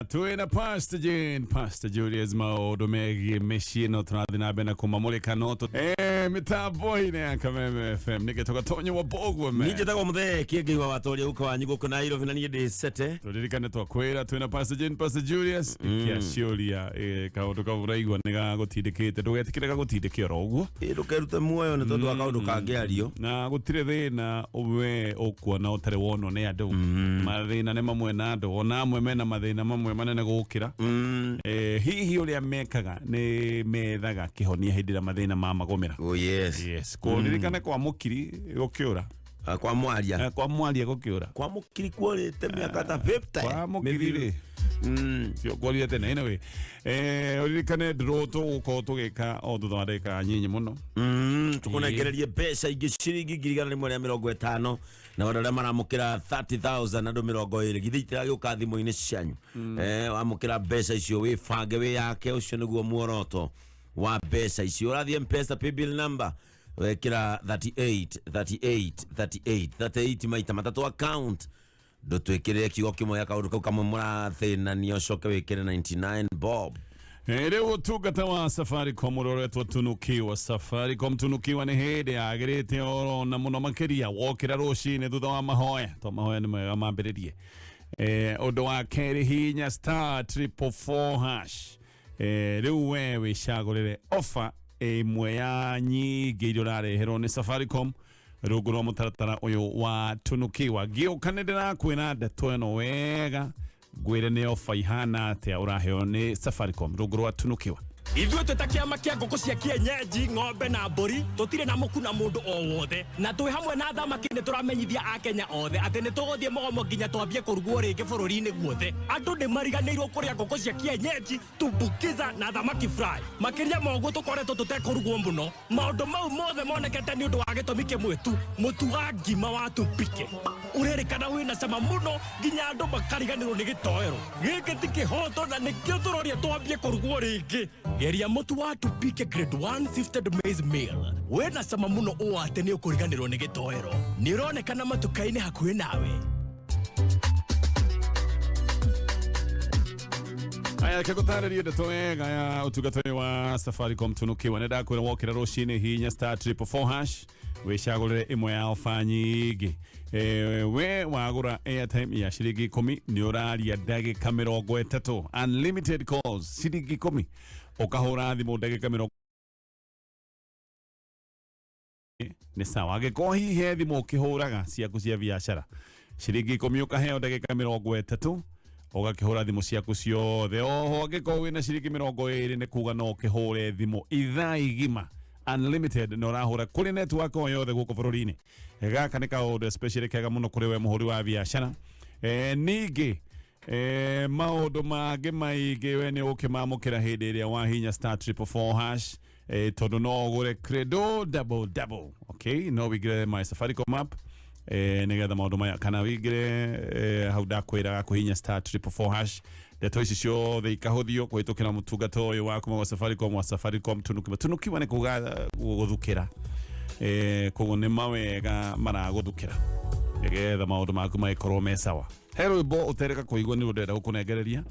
Tuena Pastor Julius maundu megie mĩciĩ no tũrathiĩ na mbere na kũmamũrĩka no mĩtambo-inĩ Kameme FM nĩgĩtwo Gatonye Wa Mbugua Niĩ njĩtagwo Muthee Kiengei wa Watoria gũka wanyu gũkũ Nairobi na niĩ ndĩ Sete. Tũririkane twakwĩra twĩna Pastor Julius kĩaciũria kaũndũ kau ũraigua nĩ gagũtindĩkĩte ndũgetĩkĩre gagũtindĩke oro ũguo ndũkerute muoyo nĩ tondũ wa kaũndũ kangĩario na gũtirĩ thĩna we ũkuona ũtarĩ wonwo nĩ andũ mathĩna nĩ mamwe na andũ ona amwe mena mathĩna mamwe manene gũkĩra hihi ũrĩa mekaga nĩ methaga kĩhonia hĩndĩ ĩrĩa mathĩna mamagũmĩra. Oh yes kũririkane kwa mũkiri gũkĩũra kwa mwaria gũkĩũra kwa mũkiri kuorĩte mĩaka ta 50 kwa mũkiri sio kuoria tena anyway ũririkane ndũrũ tũgũkorwo tũgĩka o thutha wa ndagĩka nyinyi mũno tũkũnengererie mbeca ingĩ ciringi 150 na wale maramũkĩra 30,000 andũ 20 githĩ itiragĩũka thimũ-inĩ cianyu wamũkĩra mbeca icio wĩbange wĩyake ũcio nĩguo muoroto wa mbeca icio ũrathiĩ M-Pesa paybill number wekĩra 38 maita matatũ account ndũtwĩkĩrĩre kiugo kĩmwe ya kaũndũ kau kamwe mũrathĩnania ũcoke wĩkĩre 99 bob. Rĩu ũtungata wa Safaricom ũroretwo tunukiwa Safaricom tunukiwa nĩ hĩndĩ yagĩrĩte oro na mũno makĩria wokĩra rũcinĩ thutha wa mahoya to mahoya nĩ mega mambĩrĩrie ũndũ wa kerĩ hinya *444# rĩu we wĩcagũrĩre offer ĩmwe ya nyingĩ iria ũrareherwo nĩ Safaricom rungu rwa mũtaratara ũyũ wa tunukiwa gĩũka nĩ ndĩrakwĩra ndeto ĩno wega gwĩre nĩ offer ihana atĩa ũraheo nĩ Safaricom rungu rwa tunukiwa. Ithuĩ twĩta kĩama kĩa ngũkũ cia kienyeji ng'ombe na mbũri tũtirĩ na mũku na mũndũ o wothe na twĩ hamwe na thamaki nĩ tũramenyithia akenya othe atĩ nĩ tũgũthiĩ mũgomo nginya twambie kũrugwo rĩngĩ bũrũri-inĩ guothe. Andũ nĩ mariganĩirwo kũrĩa ngũkũ cia kienyeji tumbukiza na thamaki fry makĩria ma ũguo tũkoretwo tũtekũrugwo mũno. Maũndũ mau mothe monekete nĩ ũndũ wa gĩtũmi kĩmwe tu mũtu wa ngima wa tumpike ũrerĩkana wĩna cama mũno nginya andũ makariganĩrwo nĩ gĩtoero gĩkĩ ti kĩhoto na nĩkĩo tũroria twambie kũrugwo rĩngĩ. Geria mutu wa tupike grade 1 sifted maize meal wena cama muno ũũ atĩ nĩ ũkũriganĩrwo nĩ gĩtoero nĩ ũronekana matuka-inĩ hakuhĩ nawe. Aya kĩgũtarĩria ndeto wega ya ũtungata wa Safaricom tunukiwa nĩ ndakwĩra wokĩra rũcinĩ hinya *444# wĩcagũrĩre ĩmwe ya ofa nyingĩ we wagũra airtime ya ciringi 10 nĩ ũraria ndagĩka 30 unlimited calls ciringi 10 ukahura thimũ ndagĩka 30 nĩ sawa angĩkorwo hihi he thimũ ũkĩhũraga ciaku cia biacara ciringi 10 ũkaheo ndagĩka 30 ũgakĩhũra thimũ ciaku ciothe. Oho angĩkorwo wĩna ciringi 20 nĩ kuga no ũkĩhũre thimũ ithaa igima unlimited no ũrahũra kũrĩ network o yothe gũkũ bũrũri-inĩ. Gaka nĩ kaũndũ especially kega mũno kũrĩ we mũhũri wa biacara. Ningĩ maũndũ mangĩ maingĩ we nĩ ũkĩmamũkĩra hĩndĩ ĩrĩa wahinya *444# tondũ no ũgũre credo double okay no wĩingĩre my Safaricom app nĩgetha maũndũ maya kana wĩingĩre hau ndakwĩra kũhinya *444# ndeto ici ciothe ikahũthio kũhĩtũkĩra mũtungata ũyũ wa kuma wa Safaricom tunukiwa nĩ kuga gũthukĩra koguo nĩ mawega maragũthukĩra nĩgetha maũndũ maku magĩkorwo me sawa. He rwĩmbo ũtereka kũigua nĩ ũndenda gũkũnengereria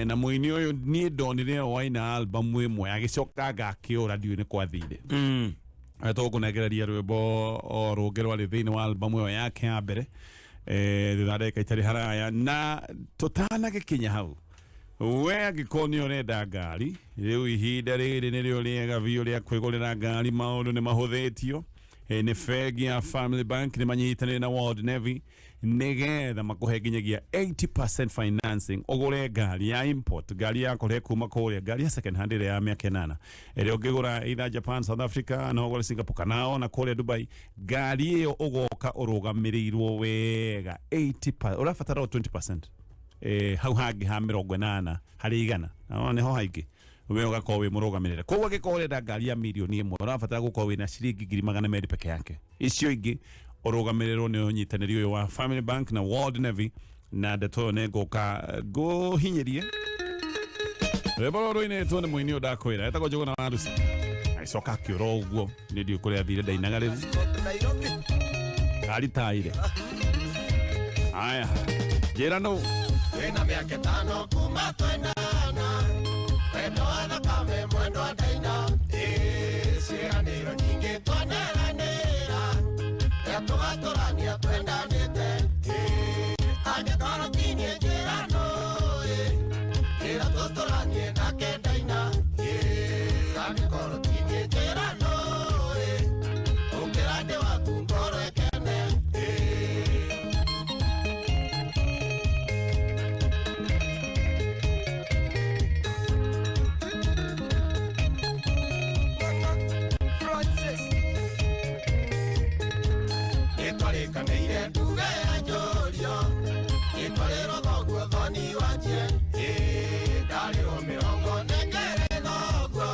na mũini ũyũ niĩ ndonire waina album ĩmwe agĩcoka ngakĩũra ndiũĩ nĩ kwathire tũgũkũnengereria rwĩmbo o rũngĩ rwarĩ thĩinĩ wa album ĩyo yake ya mbere thutha ndagĩka itarĩ haraya na tũtanagĩkinya hau we angĩkorwo nĩ ũrenda ngari rĩu ihinda rĩrĩ nĩrĩo rĩega biũ rĩa kwĩgũrĩra ngari maũndũ nĩ mahũthĩtio nĩ bengi ya Family Bank nĩ manyitanĩire na World Navy nĩgetha makũhe nginyagia 80% financing ũgũre ngari ya import ngari ya kũrĩa kuma kũrĩa ngari ya second hand ĩrĩa ya mĩaka 8 ĩrĩa ũngĩgũra either Japan, South Africa no ũgũre Singapore kana na kũrĩa Dubai ngari ĩyo ũgoka ũrũgamĩrĩirwo wega 80% ũrabatara 20% hau hangĩ ha 80 harĩ 100 nĩho haingĩ we ũgakorwo wĩ mũrũgamĩrĩre. Koguo angĩkorwo ũrenda ngari ya mirioni 1 ũrabatara gũkorwo wĩna ciringi 200,000 peke yake. Icio ingĩ ũrũgamĩrĩrwo nĩ ũnyitanĩri ũyũ wa Family Bank na World Navy na ndeto nĩ ngũhinyĩrie rwĩmbo rũrũ nĩ mũini ũdakwĩra etagwo Njũgũna wa Rusi agĩcoka akĩũra ũguo nĩ ndiũ kũrĩa athire ndainaga rĩu ngari taire. Aya njĩra nũ Wena miaka 5 kuma twendana wendo wa thakame mwendo wa ndaina ciĩranĩro nyingĩ twaneranĩra rĩa tũgatũrania twendanĩte angĩkorwo tinie njĩrano ĩra tũtũranie nake ndaina angĩkorwo tinie njĩrano ũkĩra ndĩ waku ngoro ĩkene Kanire nduge ya njorio ikorero thoguo thoni wanjie ndarĩrwo mĩrongo nengere thoguo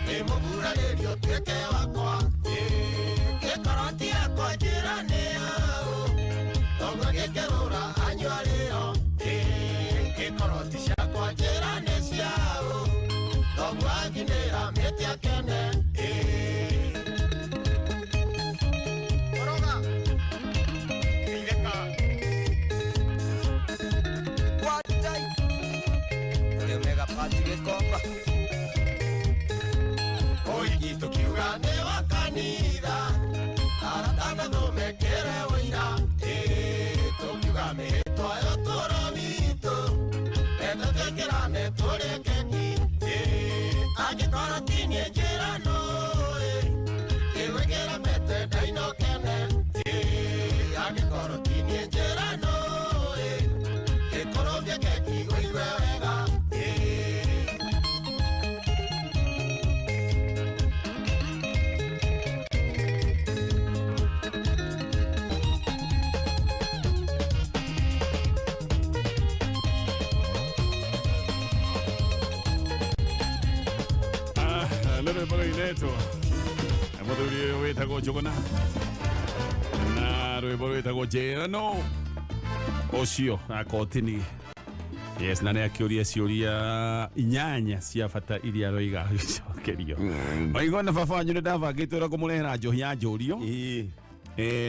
nĩmũgurarĩrio tuĩke wakwa gĩkoroti yakwa njĩra nĩ yaũ thoguo gĩkĩrũra anyua rĩo gĩkoroti ciakwa njĩra nĩ ciaũ thoguo anginĩra mĩtĩ akene Oigi tukiuga nĩ wa kanitha aratana thomekere wĩira tukiuga mĩhĩtwa yo tũro witũ enda twĩkĩrane tũrĩ keki angĩkorwo tinie njĩrano ĩgwĩkĩra mete ndaino kene angĩkorwo tinie njĩrano ĩkorobia keki ũigue wega Neto Muthuri wetagwo Njuguna na rwimbo rwetagwo Njĩrano ũcio akotini yes na nĩ akĩũria ciũria inyanya cia bata iria roiga gĩcokerio oigo na baba wanyu nĩ ndabangĩte ũrĩa kũmũrehera njohi ya njũrio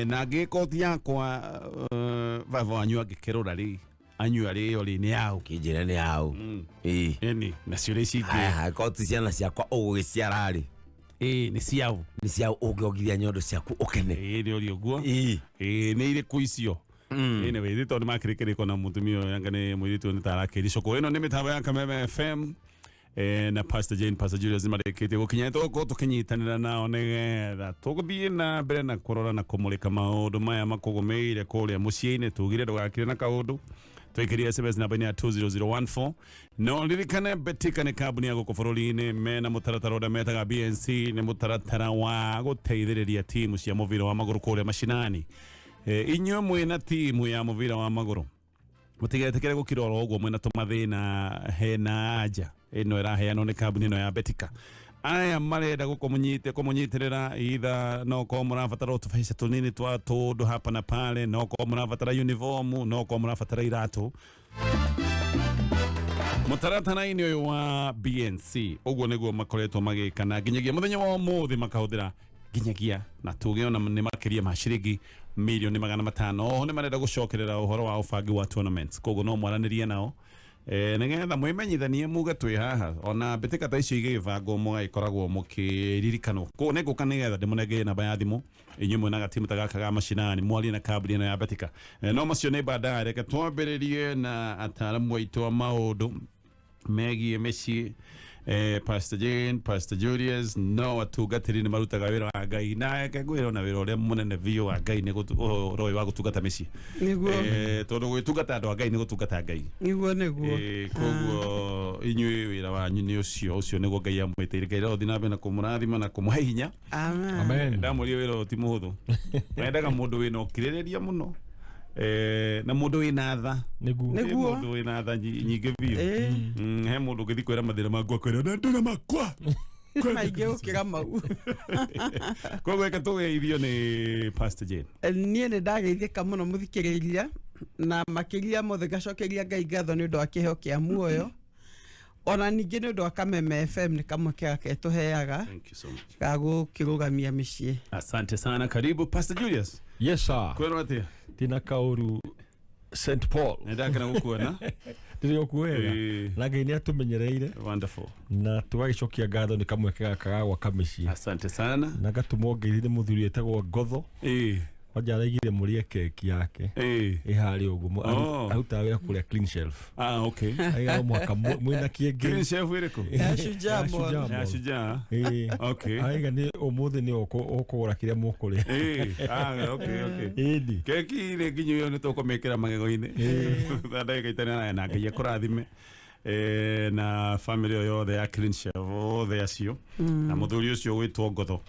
na ngĩkoti yakwa baba wanyu angĩkĩrora rĩ anyua rĩo rĩ nĩ yaũ kĩnjĩra nĩ yaũ ĩni na ciũria ici ingĩ koti ciana ciakwa ũgũgĩciara rĩ nĩ ciaũ ũngĩongithia nyondo ciaku ũkene nĩ ũrĩ ũguo nĩ irĩkũ icio ĩnĩ wĩthĩ tondũ makĩrĩkĩrĩko na mũtumia ũyũ anga nĩ mũirĩtu nĩ tarakĩri coko ĩno nĩ mĩtambo ya Kameme FM na Pastor Jane Pastor Julius marĩkĩtie gũkinya tũgũkorwo tũkĩnyitanĩra nao nĩgetha tũgũthiĩ na mbere na kũrora na kũmũrĩka maũndũ maya makũgũmĩire kũrĩa mũciĩ-inĩ tugire ndũgakĩre na kaũndũ twĩkĩrie SMS namba-inĩ ya 20014 no ririkane Betika nĩ kambuni ya gũkũ bũrũri-inĩ mena mũtaratara ũrĩa metaga BNC nĩ mũtaratara wa gũteithĩrĩria timu cia mũbira wa magũrũ kũrĩa macinani inyuĩ mwĩna timu ya mũbira wa magũrũ mũtigetĩkĩre gũkirora ũguo mwĩna tũmathĩna hena anja ĩno ĩraheanwo nĩ kambuni ĩno ya Betika aya marenda kũmũnyitĩrĩra itha no korwo mũrabatara tũbeca tũnini twa tũndũ hapa na pale no korwo mũrabatara uniform no korwo mũrabatara iratũ mũtaratara-inĩ ũyũ wa BNC ũguo nĩguo makoretwo magĩka na nginyagia mũthenya wa ũmũthĩ makahũthĩra nginyagia na tũgĩona nĩ makĩria ma ciringi milioni 500 oho nĩ marenda gũcokerera ũhoro wa ũbangi wa tournaments koguo no mwaranĩrie nao nĩgetha mwĩmenyithanie muge twĩ haha ona mbĩtĩka ta icio igĩbangwo mũgagĩkoragwo mũkĩririkanwo koguo nĩ ngũka nĩgetha ndĩmũnengere namba ya thimũ inyuĩ mwĩna gatimu ta gaka ga macinani mwarie na kambuni ĩno ya Betika no macio nĩ baadaye reke twambĩrĩrie na ataaramu aitũ a maũndũ megiĩ mĩciĩ Pastor Jane, Pastor Julius no atungatĩri nĩ marutaga wĩra wa Ngai na ngwĩra ona wĩra ũrĩa mũnene biũ wa Ngai nĩ ũhoro wa gũtungata mĩciĩ tondũ gwĩtungata andũ a Ngai nĩ gũtungata Ngai nĩguo koguo inyuĩ wĩra wanyu nĩ ũcio nĩguo Ngai amwĩtĩire Ngai rothiĩ na mbere na kũmũrathima na kũmũhe hinya amen ndamũria wĩra ũyũ ti mũhũthũ wendaga mũndũ wĩna ũkirĩrĩria mũno na mũndũ wĩna tha nĩguo mũndũ wĩna tha nyingĩ biũ he mũndũ ũgĩthiĩ kwĩra mathĩna maku akwĩra na ndĩna makwa maingĩ gũkĩra mau koguo reke tũgeithio nĩ Pastor Jane niĩ nĩ ndageithĩka mũno mũthikĩrĩria na makĩria mothe ngacokeria Ngai ngatho nĩ ũndũ wa kĩheo kĩa muoyo ona ningĩ nĩ ũndũ wa Kameme FM nĩ kamwe kega ketũheaga ga gũkĩrũgamia mĩciĩ asante sana karibu Pastor Julius yes sir kwĩrwo atĩa tina kaũru St Paul Ndakena gukuona. ndirio kuwega na Ngai ni atumenyereire Wonderful. na tugagicokia ngatho ni kamweke gaka gwa kamici Asante sana. na gatumwongeire muthuri etagwo Ngotho wanja araigire murie keki yake ihari uguo aruta wira kuria clean shelf Okay. aiga mwaka mwina Kiengei Clean chef wiriko. Shujaa. Shujaa. Okay. aiga ni umuthi ni ukugura kiria mukuria Okay. indi Keki ile nginyo ni tukumekera magego-ini. Thanda gaitana na Ngai akurathime. Na family yothe ya clean chef othe acio. Na muthuri ucio witwo Ngotho.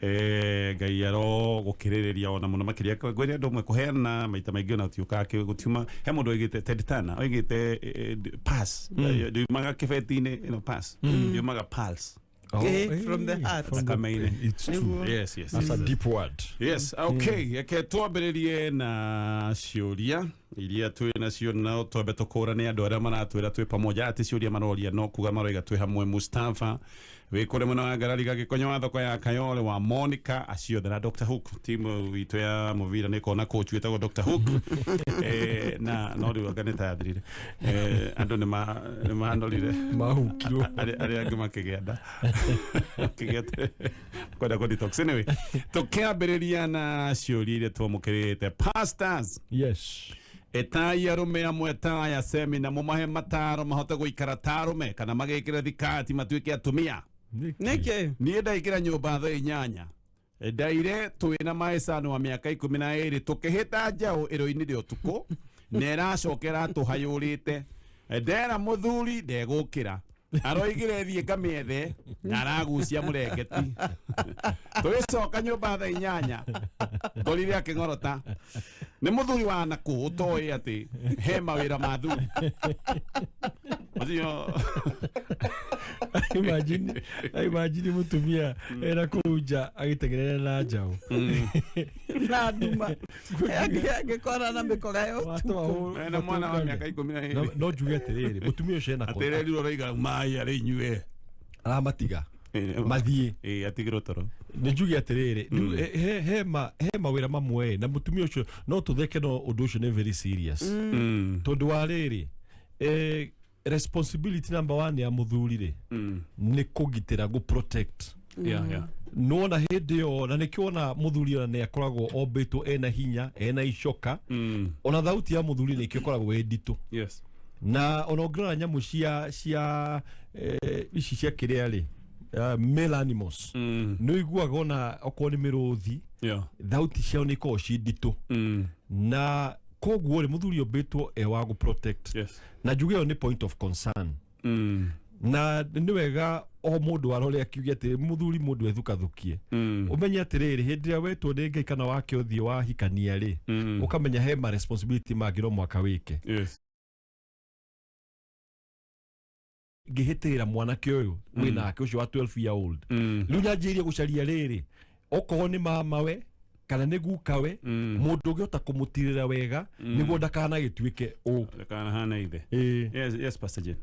Ngai aro gukiriria ona muno makiria ngwire andu mwe kuheana maita maingi na utiuka gutiuma he mundu oigite Ted Turner oigite pass ndiumaga kibeti-ini pass ndiumaga pulse From the heart. it's true. Yes. That's a deep word. Yes, okay. Eke twambĩrĩrie na ciũria iria twĩ nacio na twambe tũkũrane andũ arĩa maratwĩra twĩ pamoja atĩ ciũria maroria no kuga maroiga twĩ hamwe. Mustafa wĩ kũrĩ mwena wa Ngarari Gĩkonyo wa thoko ya Kayole wa Monica acio na Dr. Hook timu witũ ya mũbira nĩ kona coach wĩtagwo Dr. Hook na no rĩu anga nĩ tathirire andũ nĩ mahandorire mahukirwo arĩa angĩ makĩgenda kĩgete kwenda kũ detox. Anyway, tũkĩambĩrĩria na ciũria iria twamũkĩrĩte. Pastors, yes etai arume amwe ta ya semina mumahe mataro mahote guikara tarume kana magikira thikati matuike atumia Neke. niĩ ndaikĩra nyũmba thaa 8 ndaire twĩna maecano wa mĩaka 12 tũkĩhĩta njaũ ĩro-inĩ rĩa ũtukũ na ĩracokera tũhayũrĩte ndera mũthuri ndegũkĩra aroigire thiĩ kamĩethe na aragucia mũrengeti tũgĩcoka nyũmba thaa 8 tũrire akĩng'orota nĩ mũthuri wa nakũ ũtoĩ atĩ he mawĩra ma thuri imagine mutumia era kuja agitegerera na njaũ Na nduma. Angĩkorana na mĩkora yo. na mwana wa mĩaka 12 no njuge atiriri mutumia ucio ena atirĩrirwo roiga mai arĩ inyue aramatiga mathie atigirwo toro nĩ njuge atiriri he mawĩra mamwe na mutumia ucio no tutheke no ũndũ ucio nĩ very serious tondu wa rĩrĩ responsibility number 1 ya muthuri rĩ nĩ kũgitĩra go protect nona hĩndĩ yo na nĩkĩona muthuri ona nĩ akoragwo ombĩtwo ena hinya ena icoka ona thauti ya muthuri nĩ ĩkoragwo nditũ na ona ũngĩrora nyamũ cia ici cia kĩrĩa rĩ male animals nĩ iguaga ona okorwo nĩ mĩrũthi thauti ciao nĩ ikoragwo ci nditũ na koguo rĩ muthuri ombĩtwo wa go protect na njuge ĩyo nĩ point of concern na nĩ wega o mũndũ arore akiuge atĩ muthuri mũndũ ethukathukie umenye atĩrĩrĩ hĩndĩ ĩrĩa wetwo nĩ Ngai kana wake ũthiĩ wahikania rĩ ũkamenya he ma responsibility mangĩ no mwaka wĩke ngĩhĩtĩra mwanake ũyũ wĩ nake ũcio wa 12 year old rĩu nyanjĩirie gũcaria rĩrĩ okorwo nĩ mamawe kana nĩ gukawe mũndũ ũngĩhota kũmũtirĩra wega nĩguo ndakanagĩtuĩke ndakanahana ithe. Yes Pastor Jane.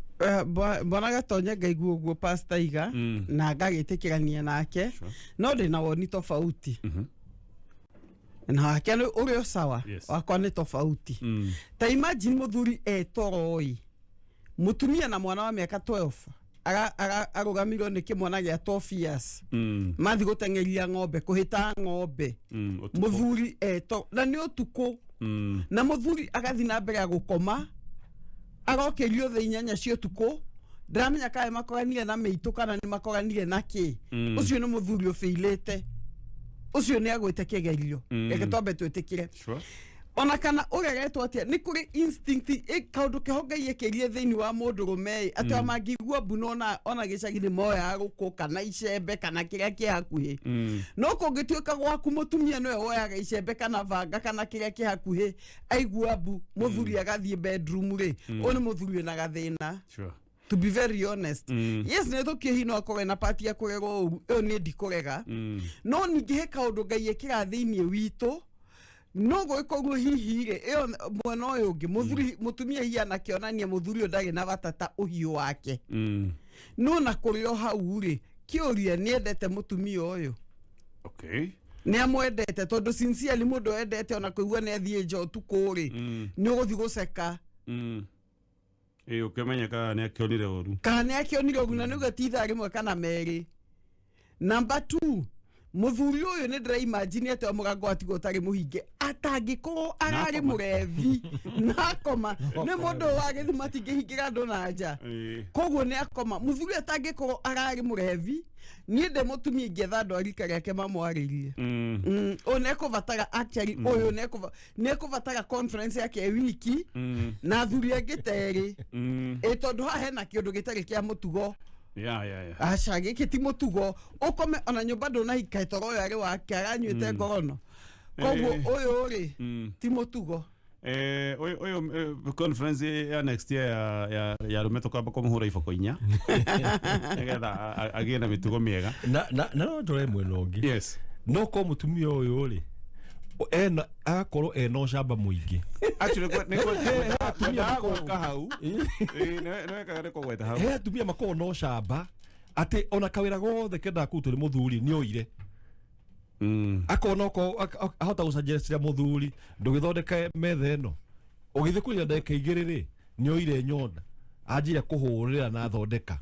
Bwana Gatonye ngaigua ũguo Pastor Iga na ngagĩtĩkĩrania nake no ndĩ na woni tofauti na wake ũrĩa sawa wakwa nĩ tofauti. Ta imagine mũthuri etoroi mutumia na mwana wa mĩaka 12 arugamirwo nĩ kĩmwana gĩa 12 years mathi gũteng'eria ng'ombe kũhĩta ng'ombe mũthuri eto na nĩ ũtukũ na mũthuri agathi na mbere ya gũkoma agokĩrio thaa 8 cia ũtukũ ndĩramenya kaĩ makoranire na mĩitũ kana nĩ makoranire na kĩ ũcio nĩ mũthuri ũbĩilĩte ũcio nĩ agwĩte kĩgerio reke twambe twĩtĩkire ona kana ũreretwo atĩa nĩ kũrĩ instinct kaũndũ keho Ngai ekĩrire thĩinĩ wa mũndũ rũme atĩ amangĩigua mbuno ona gĩcagi-inĩ moya gũkũ kana icembe kana kĩrĩa kĩ hakuhĩ no kũngĩtuĩka gwaku mũtumia nĩwe woyaga icembe kana banga kana kĩrĩa kĩ hakuhĩ aigua mbu mũthuri agathiĩ bedroom rĩ ũyũ nĩ mũthuri wĩna gathĩna. To be very honest. Yes, nĩ tũkĩhi no akorwo na party ya kũregwo ũru ũyũ nĩ ndikũrega no ningĩ he kaũndũ Ngai ekĩra thĩinĩ witũ no gwĩkoguo hihi rĩ ĩyo mwena ũyũ ũngĩ mũthuri mũtumia hihi anakĩonania mũthuri ũyũ ndarĩ na batata ũhiũ wake no na kũrĩ o hau rĩ kĩũria nĩ endete mũtumia ũyũ nä amwendete tondå sincerely må ndå endete ona kå igua nä athiä nja å tukå rä nä å gå thiä gå ceka å kä menya kana nä akionire å ru kana nä akionire å ru na nä å gatitha rä mwe kana merä. Number 2, muthuri uyu ni ndira imagine ate må gango atigwo tarä må hinge atangä korwo ararä må revi nakoma nä må ndå wagä thima tingä hingä ra andå na nja koguo nä akoma muthuri atangä korwo ararä må revi niä ndä må tumia ingäetha andå arika rä ake mamwarä rie å nä kå batara actually å yå nä kå batara conference yake wiki na thuri angä terä tondå haha hena kä å ndå gä tarä kä a må tugo aca gä kä ti må tugo å kome ona nyå mba ndå nahika toro å yå arä wake aranyuä te ngorono koguo å yå rä ti må tugo Oyo conference ya next year ya rume tukamba kumuhura iboko inya nigetha agie na mitugo miega no ndore mwena ungi yes no ko mutumia uyu ri akorwo ena camba muingi actually atumia gwaka hau nĩwekaga nĩ kũgweta hau he atumia makorwo no camba atĩ ona kawĩra gothe kenda kũrutwo nĩ mũthuri nĩ ũire akona ahota gũcanjĩra mũthuri ndũgĩthondeka metha ĩno ũgĩthiĩ kũrĩa ndagĩka igĩrĩ rĩ nĩ ũire nyonda anjĩra kũhũrĩra na thondeka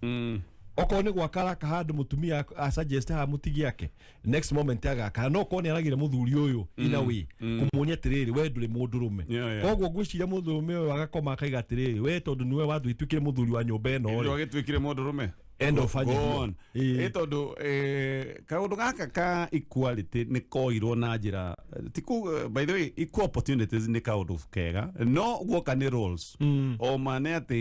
okorwo nĩ gwaka araka handũ mũtumia asuggest ha mũtigi yake next moment agaka no okorwo nĩ aragĩre mũthuri ũyũ ina wĩ kũmuonia atĩrĩrĩ we ndũrĩ mũndũrũme koguo ngwĩciria mũndũrũme ũyũ agakoma akaiga atĩrĩrĩ we tondũ nĩwe wathiĩ ĩtuĩkire mũthuri wa nyũmba ĩno rĩ agĩtuĩkire mũndũrũme end of tondu kaundu gaka ka equality ni koirwo na njira by the way equal opportunities ni kaundu kega no guoka ni roles o mane ati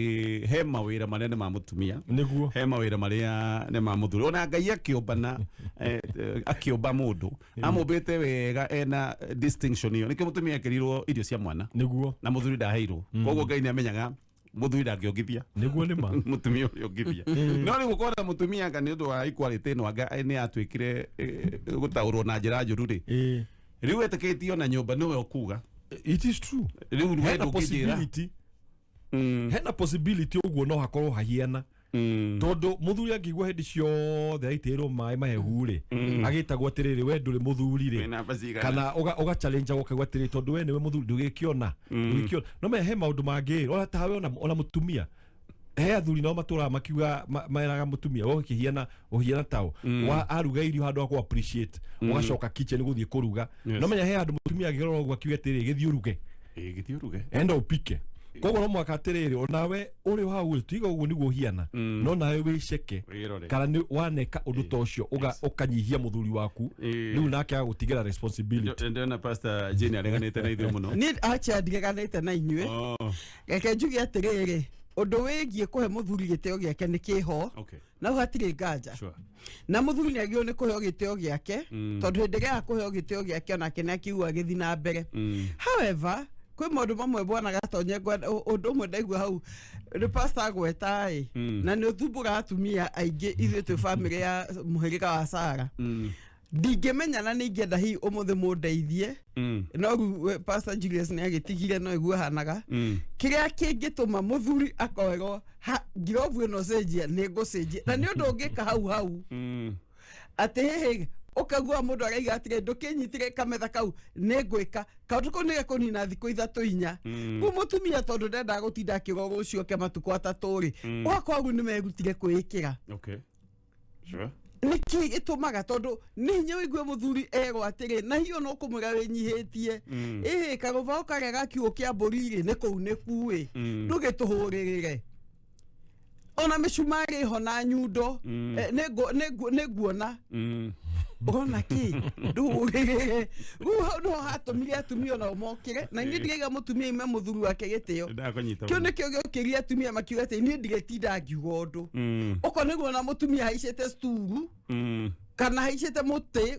he mawira manene ma mutumia niguo he mawira maria ne ma muthuri ona Ngai akiumbana akiumba mundu amumbite wega ena distinction iyo nikio mutumia akirirwo irio cia mwana niguo na muthuri ndaheirwo koguo Ngai ni amenyaga muthuri ndangĩongithia niguo nĩ ma mutumia ũngithia no rĩu gũkorwo mutumia nĩ ũndũ wa equality ĩno nĩ atuĩkire gũtaũrwo na njĩra njũru rĩ rĩu etĩkĩtio na nyũmba nĩwe ũkuga it is true rĩu hena possibility ũguo no hakorwo hahiana tondu muthuri angĩigua hĩndĩ ciothe aitĩrwo maĩ mahehu rĩ agĩtagwo atĩrĩrĩ we ndũrĩ muthuri rĩ kana ũga challenge ũkaigua atĩrĩrĩ tondu we nĩwe muthuri ndũgĩkĩona no mehe maũndũ mangĩ ona tawe ona mutumia he athuri nao matũraga makiuga meraga mutumia ũhiana tao aruga irio handũ ha appreciate ũgacoka kitchen gũthiĩ kũruga no menya he handũ mutumia angĩrora ũguo akiuga atĩrĩrĩ gĩthiĩ ũruge enda ũpike koguo no mwaka atĩrĩrĩ onawe ũrĩ hau tũiga ũguo nĩguo ũhiana no nawe wĩceke kana nĩ waneka ũndũ ta ũcio ũkanyihia mũthuri waku rĩu nake agũtigĩra responsibility ndĩrona pastor Jane areganĩte na ithuĩ mũno niĩ acha ndireganĩte na inyuĩ reke njuge atĩrĩrĩ ũndũ wĩgiĩ kũhe mũthuri gĩtĩo gĩake nĩ kĩho na hatirĩ nganja na mũthuri nĩ agĩrĩirwo nĩ kũheo gĩtĩo gĩake tondũ hĩndĩ ĩrĩa kũheo gĩtĩo gĩake onake nĩ akiuga agĩthiĩ na mbere however kwĩ maũndũ mamwe bwana Gatonye ũndũ ũmwe ndaigua hau nĩ pastor agweta na nĩ ũthumbũra atumia aingĩ ithuĩ twĩ bamĩrĩ ya mũhĩrĩga wa Sara ndingĩmenya na nĩ ingĩenda hihi ũmũthĩ mũndeithie no rĩu pastor Julius nĩ agĩtigire no iguohanaga kĩrĩa kĩngĩtũma mũthuri akoerwo ngirobu ĩno cenjia nĩ ngũcenjia na nĩ ũndũ ũngĩka hau atĩ hĩhĩ ukagua mundu araiga atire ndukinyitire kametha kau nĩ ngwĩka kaundu kau nĩ gakũnina thikũ 3-4 ku mutumia tondu ndenda gũtinda akĩrora ũcio ke matukũ 3 rĩ ũgakorwo nĩ merutire kwĩkĩra nĩkĩ gĩtũmaga tondu nĩ hinya wĩigue mũthuri erwo atĩrĩ na hiyo no kũmwĩra wĩnyihĩtie karũbaũ karĩa ga kiugũ kĩa mbũri rĩ nĩ kũu nĩ kuĩ ndũgĩtũhũrĩrĩre ona mĩcumarĩ ho na nyundo nĩ nguona ona ki ndũrĩrĩ rĩu no hatũmire atumia nao mokĩre na niĩ ndiraiga mũtumia ime mũthuri wake gĩtĩo kĩu nĩkĩo gĩũkĩria atumia makiuga atĩ niĩ ndigetinda ngiuga ũndũ ũko nĩguo na mũtumia haicĩte sturu kana haicĩte mũtĩ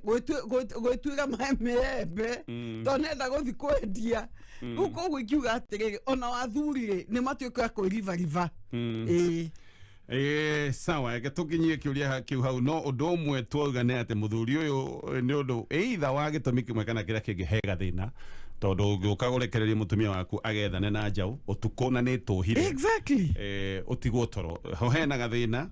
gwĩtuĩra maembe tondũ nenda gũthiĩ kwendia rĩu koguo ingiuga atĩrĩrĩ ona wathuri rĩ nĩ matuĩka kwĩrivariva sawa reke tukinyie kiuria kiu hau no undu umwe twauga nĩ atĩ mũthuri ũyũ nĩ ũndũ either wa gĩtũmi kĩmwe kana kĩrĩa kĩngĩ he gathĩna tondu ũngĩũka gũrekereria mũtumia waku agethane na njaũ ũtukũ na nĩ tũhire exactly ũtigwo toro ho hena gathĩna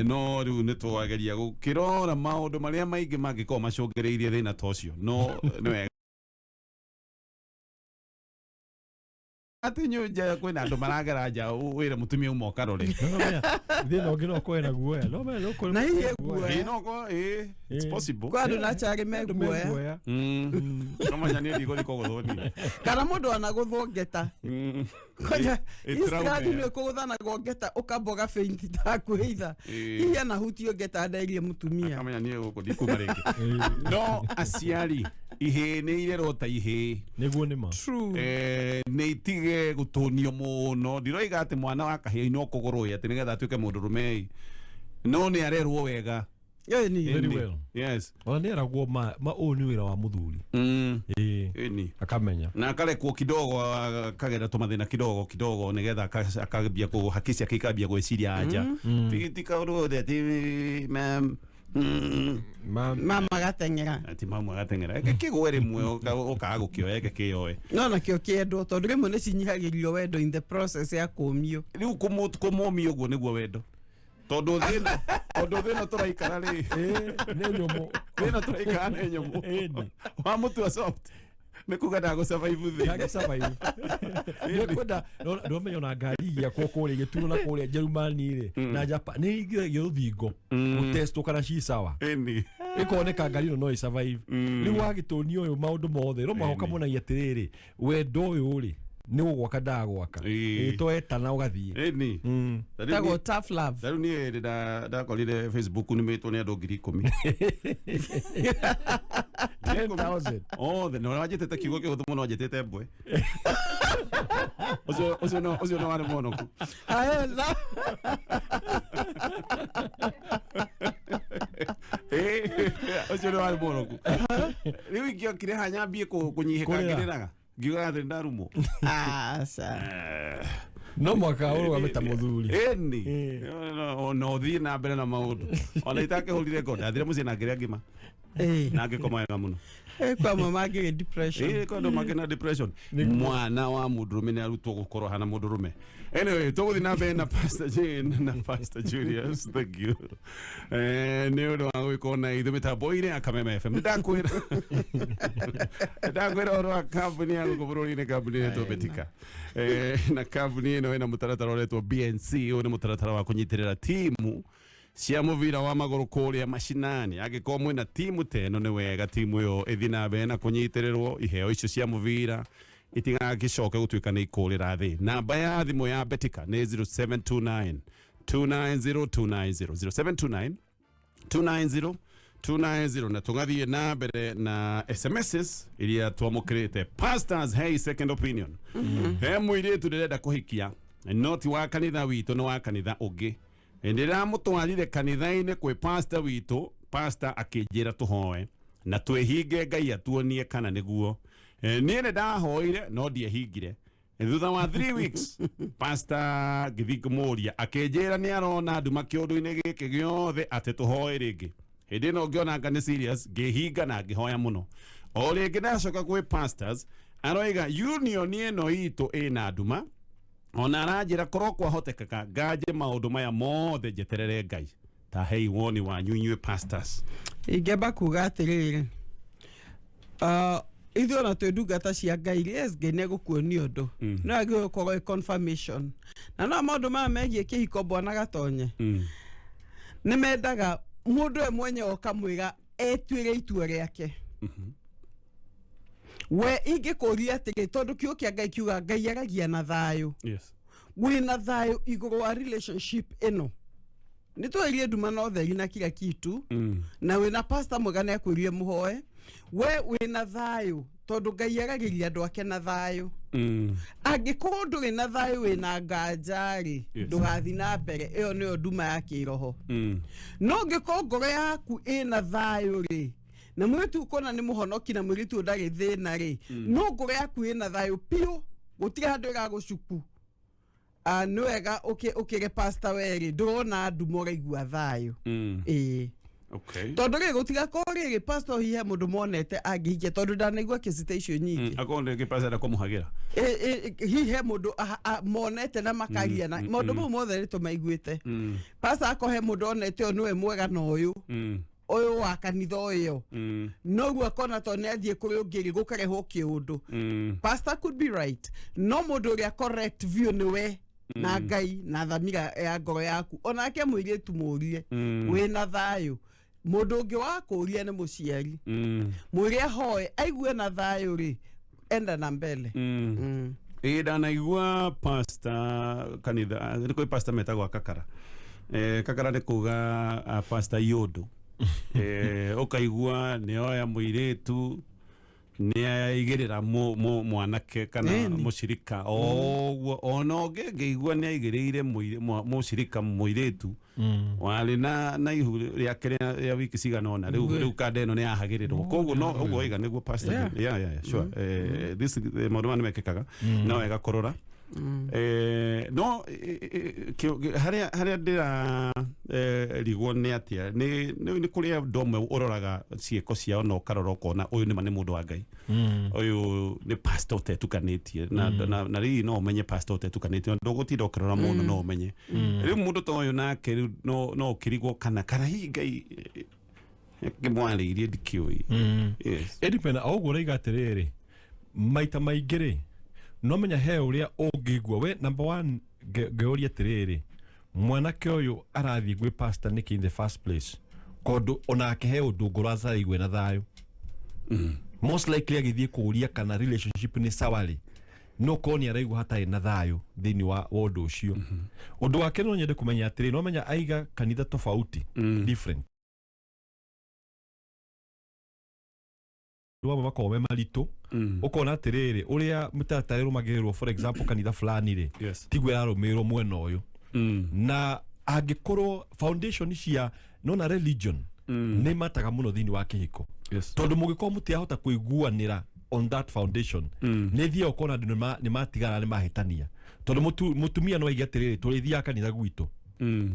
no riu nä twageria gå kä rora maå ndå marä a maingä mangä korwo macångärä thä na tocio no nä wega atä nyå nja kwä na andå maragera nja wä re må tumia uma å karore thina å ngä no kwena guoya no na hiä guoya noko it's possible kwa andå nacarä me guoya kamanya nä ndigå rä kogå thoni kana må ndå anagå thwo ngeta Instagram nä kå gå thanagwo ngeta å kamba å gabäinti takwä itha hihi anahutio ngeta ndairie må tumia kamenya nä gå thiä kuma rä ngä no aciari ihä nä irerwo ta ihä niguo nä ma nä itige gå tå nio må no ndiroiga atä mwana wa kahä no kå gå rå atä nä getha atuä ke må ndå rå mei no nä arerwo wega very well yes ona nä eragwo å nä wä ra wa må thuri akamenya na akarekwo kidogo akagera tå mathä na kidogo nä getha akambia kå hakä ciake ikambia gwä ciria anja ti kaå ndå the mama gateng'era ati mama gateng'era kä gå rä mwe å kaga gå kä oya kä kä oe no nakio kĩendwo tondũ rĩmwe nĩ cinyihagĩrio wendo in the process ya kũmio rĩu kũmomia ũguo nĩguo wendo tondũ thĩno tũraikara rĩ nĩ nyũmũ thĩno tũraikara nĩ nyũmũ wa mũtua soft nĩ kuga ndagũsurvive kwenda ndũmenya ona ngari gĩakwo kũrĩa gĩturo na kũrĩa Jerumani rĩ na Japan nĩ igĩragio rũthingo gũtestwo kana ci sawa ĩkoneka ngari ĩno no ĩ-survive rĩu wagĩtũnio ũyũ maũndũ mothe no mahoka monagia atĩrĩrĩ wendo ũyũ rĩ nĩ gũgwaka ndagwaka twetana ũgathiĩ tagwo tough love rĩu niĩ ndakorire Facebook nĩmĩtwo nĩ andũ 10,000 othe no wanjĩtĩte kiugo kĩhũthũ mũno njĩtĩte mbwe ũcio nĩ warĩ mũhonoku ũcio nĩ warĩ mũhonoku rĩu ingĩokire hanyambie kũnyihĩka ngĩrĩraga ngiuga athĩ ndarumwo no mwaka ũrũgame ta mũthuri ona ũthiĩ na mbere na maũndũ ona itakĩhũrire ngo ndathire mũciĩ na ngĩrĩa ngĩma na ngĩkoma wega mũno kwa mama ngĩ depression kwa ndo magena depression mwana wa mũndũrũme nĩ arutwo gũkorwo hana mũndũrũme anyway tũgũthiĩ na mbere na Pastor Jane na Pastor Julius thank you nĩ ũndũ wa gwĩka na ithuĩ mĩtambo-inĩ ya Kameme FM ndakwĩra ũhoro wa kambuni ya gũkũ bũrũri-inĩ kambuni ĩretwo Betika na kambuni ĩno ĩna mũtaratara ũretwo BNC ũyũ nĩ mũtaratara wa kũnyitĩrĩra timu cia mũbira wa magũrũ kũrĩa macinani angĩkorwo mwĩna timu ta ĩno nĩ wega timu ĩyo ĩthiĩ na mbere na kũnyitĩrĩrwo iheo icio cia mũbira itigagĩcoke gũtuĩka nĩ ikũrĩra thĩ namba ya thimũ ya Betika nĩ 0729 290 290 0729 290 na tũgathiĩ na mbere na SMSs iria twamũkĩrĩte pastors hey second opinion he mũirĩtu ndĩrenda kũhikia no ti wa kanitha witũ nĩ wa kanitha ũngĩ ndĩramũtwarire kanitha-inĩ kwĩ pastor witũ pastor akĩnjĩra tũhoe na twĩhinge Ngai atuonie kana nĩguo niĩ nĩ ndahoire no ndiehingire thutha wa 3 weeks pastor ngĩthiĩ ngĩmũria akĩnjĩra nĩ arona nduma kĩũndũ-inĩ gĩkĩ gĩothe atĩ tũhoe rĩngĩ hĩndĩ ĩno ngĩona anga nĩ serious ngĩhinga na ngĩhoya mũno o rĩngĩ ndacoka gwĩ pastors aroiga union ĩno itũ ĩna nduma ona aranjĩra korwo kwahotekaga nganje maũndũ maya mothe njeterere Ngai ta hei woni wanyu inyuĩ pastors ingĩamba kuga atĩrĩrĩ ithuĩ ona twĩ ndungata cia Ngai yes Ngai nĩ egũkuonia ũndũ no agĩrĩirwo gũkorwo confirmation na no maũndũ maya megiĩ kĩhiko bwana Gatonye nĩ mendaga mũndũ we mwenye okamwĩra etuĩre itua rĩake we ingĩkũria atĩrĩ tondũ kiugo kĩa Ngai kiuga Ngai aragia na thayũ wĩna thayũ igũrũ wa relationship ĩno nĩ twerie nduma na ũtheri na kila kitu na wĩna pastor mwega nĩ akwĩrire mũhoe we wĩna thayũ tondũ Ngai aragĩria andũ ake na thayũ angĩkorwo ndũrĩ na thayũ wĩna nganja-rĩ ndũgathiĩ na mbere ĩyo nĩyo nduma ya kĩroho no ngĩkorwo ngoro yaku ĩna thayũ-rĩ na mwĩtu ũkona nĩ mũhonoki na mwĩtu ndarĩ thĩna-rĩ no ngoro yaku ĩna thayũ piũ gũtirĩ handũ ĩgagũcuku nĩ wega ũkĩre pastor we-rĩ ndũrona nduma ũraigua thayũ okay tondu ri gutiga ko ri pastor hihe mundu monete angihikia tondu ndanaigua kesite icio nyingi akonde ke pastor kumuhagira hihe mundu monete na makaria na mundu mu mothe ri tumaiguite pastor akohe mundu onete niwe mwega na uyu oyo wa kanitha oyo no guo kona to ne athie kuri ungiri gukarehwo kiundu pastor could be right no mundu ria correct view niwe na ngai na thamira ya ngoro yaku onake mwire tumurie wina thayo mundu ungi wa kuria ni muciari mwire hoe aigue na thayo ri enda na mbele ndanaigua pastor kanitha niko pastor metagwa kakara kakara ni kuga pastor yodo ukaigua ni oya muiretu ni aigirira mwanake kana mushirika oguo ono ngeigua ni aigirire mushirika muiretu wali na ihu riake ya wiki cigana ona riu kande ino ni yahagirirwo koguo no uguo iga niguo pastor sure this maundu mani mekikaga no wega kurora no haria ndira rigwo ni atia ni kuria ndomwe uroraga cieko ciao no karora ukona uyu ni mane mundu wa Ngai uyu ni pastor tetukanitie na ri no umenye pastor tetukanitie ndogutinda ukirora muno no umenye ri mundu to uyu nake no kirigwo kana hi Ngai kimwali iri dikioi yes edipena oguo reiga atiriri maita maingiri no menya he uria ungigwa we number 1 georia tiriri mwanake uyu arathi gwe pastor niki in the first place kondu onake he undu nguraza igwe na thayo most likely agithie kuria kana relationship ni sawali no koni araigwa hata na thayo thini wa undu ucio undu wake no nyende kumenya atiri no menya aiga kanitha tofauti different ruwa makome marito ukona atiriri uria mutatare rumagirwo for example kanitha fulani ri tigwe arumiro mwena uyu na angikorwo foundation cia nona religion ni mataga muno thini wa kihiko tondu mugiko mutiahota kuiguanira on that foundation ni thia ukona andu ni matigara ni mahitania tondu mutumia no aigia atiriri turithia kanitha gwitu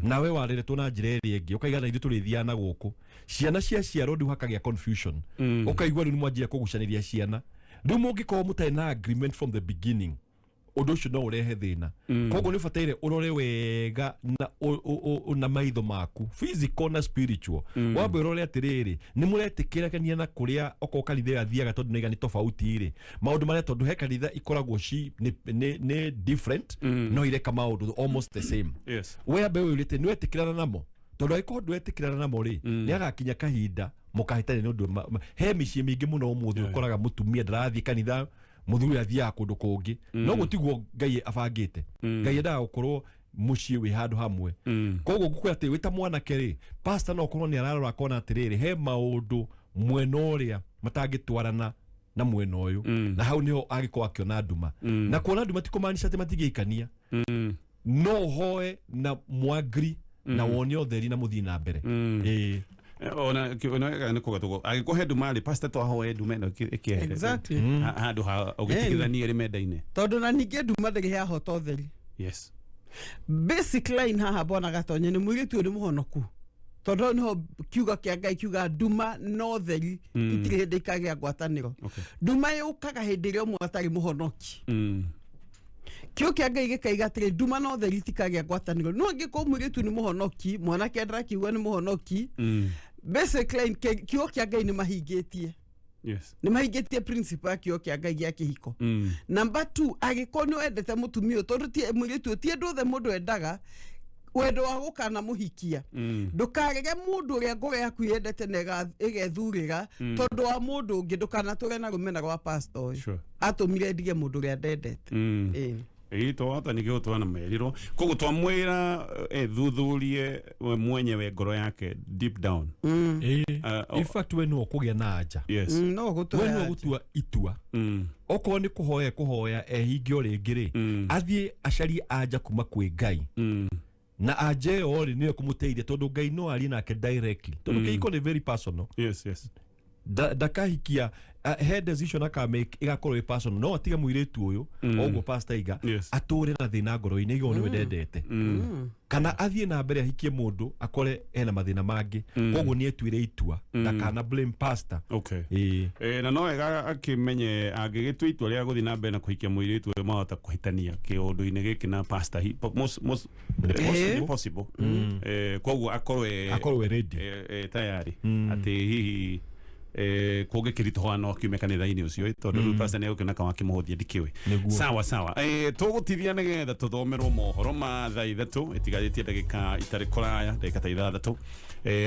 nawe wareretwo na njira iri ingi ukaigana ithu turithiana guku ciana cia ciaro ndu hakagia confusion ukaigua ni mwanjia kugucaniria ciana ndu mungiko mutai na agreement from the beginning undu ucio no urehe thina koguo ni bataire urore wega na maitho maku physical na spiritual wambe urore atiriri ni muretikirania na kuria oko kanitha athiaga tondu nigani tofauti iri maundu maria tondu he kanitha ikoragwo ci ni different no ireka maundu almost the same wambe urite ni wetikirana namo tondu aiko ndwetikirana namo ri ni agakinya kahinda mukahitani ndu he micii mingi muno umuthi ukoraga mutumia ndarathi kanitha muthuri athia kundu kungi no gutiguo Ngai abangite Ngai endaga gukorwo mucii wi handu hamwe koguo gukwira ati wita mwanake ri pastor no korwo ni ararora kona atiriri he maundu mwena uria matangitwarana na mwena uyu na hau niho agikwa akiona nduma na kuona nduma tikumanisha ati matigeikania no hoe na mwagri na woni otheri na muthii na mbere ona ni kugatugo agikuhe ndumari pastor to ahoe ndume no ikihe exactly handu ha ugitigithania ri mendaine tondu na ninge nduma ndege ya hoto theri yes basic line haha bona Gatonye ni mwiritu ni muhonoku tondu no kiuga kia Ngai kiuga nduma no theri itire hindi ikagia ngwataniro nduma yukaga hindi iri umwe atari muhonoki kio kia Ngai gikaiga atiri nduma no theri tikagia ngwataniro no ngiko mwiritu ni muhonoki mwanake ndarakiuga ni muhonoki basic line kio kia Ngai ni mahingitie yes ni mahingitie principle kio kia Ngai gia kihiko number 2 agikoni wendete mutumio tondu tie mwiritu tie ndothe mundu endaga wendo wa gukana muhikia ndukarege mundu uria ngoro yaku yendete nega igethurira tondu wa mundu ungi ndukana ture na rumena rwa pastor atumire ndige mundu uria ndendete to hata nige utwana meriro koguo twamwira thuthurie mwenyewe ngoro yake deep down in fact we no kugia na aja no gutua we no gutua itua oko ni kuhoya ehinge ringiri athie acari aja kuma kwi Ngai na aje ori ni kumuteithia tondu Ngai no ari nake directly tondu keiko ni very personal yes ndakahikia he decision akamake igakorwo i personal no atiga muiritu uyu oguo pastor iga ature na thina ngoro-ini igo niwe ndendete kana athie na mbere ahikie mundu akore ena mathina mangi koguo ni etuire itua ndakana blame pastor na no ega akimenye angigitua itua ria guthii na mbere na kuhikia muiritu uyu mahota kuhitania kiundu-ini giki na pastor most possible koguo akorwe ready tayari ati hihi koge kirito hano kiume kanitha-ini ucio tondu pastor ne ukina kama kimuhuthia ndikiwe sawa tugutithia nigetha tuthomerwo mohoro ma thaa ithatu itigagitie ndagika itari kuraya ndagika ta ithathatu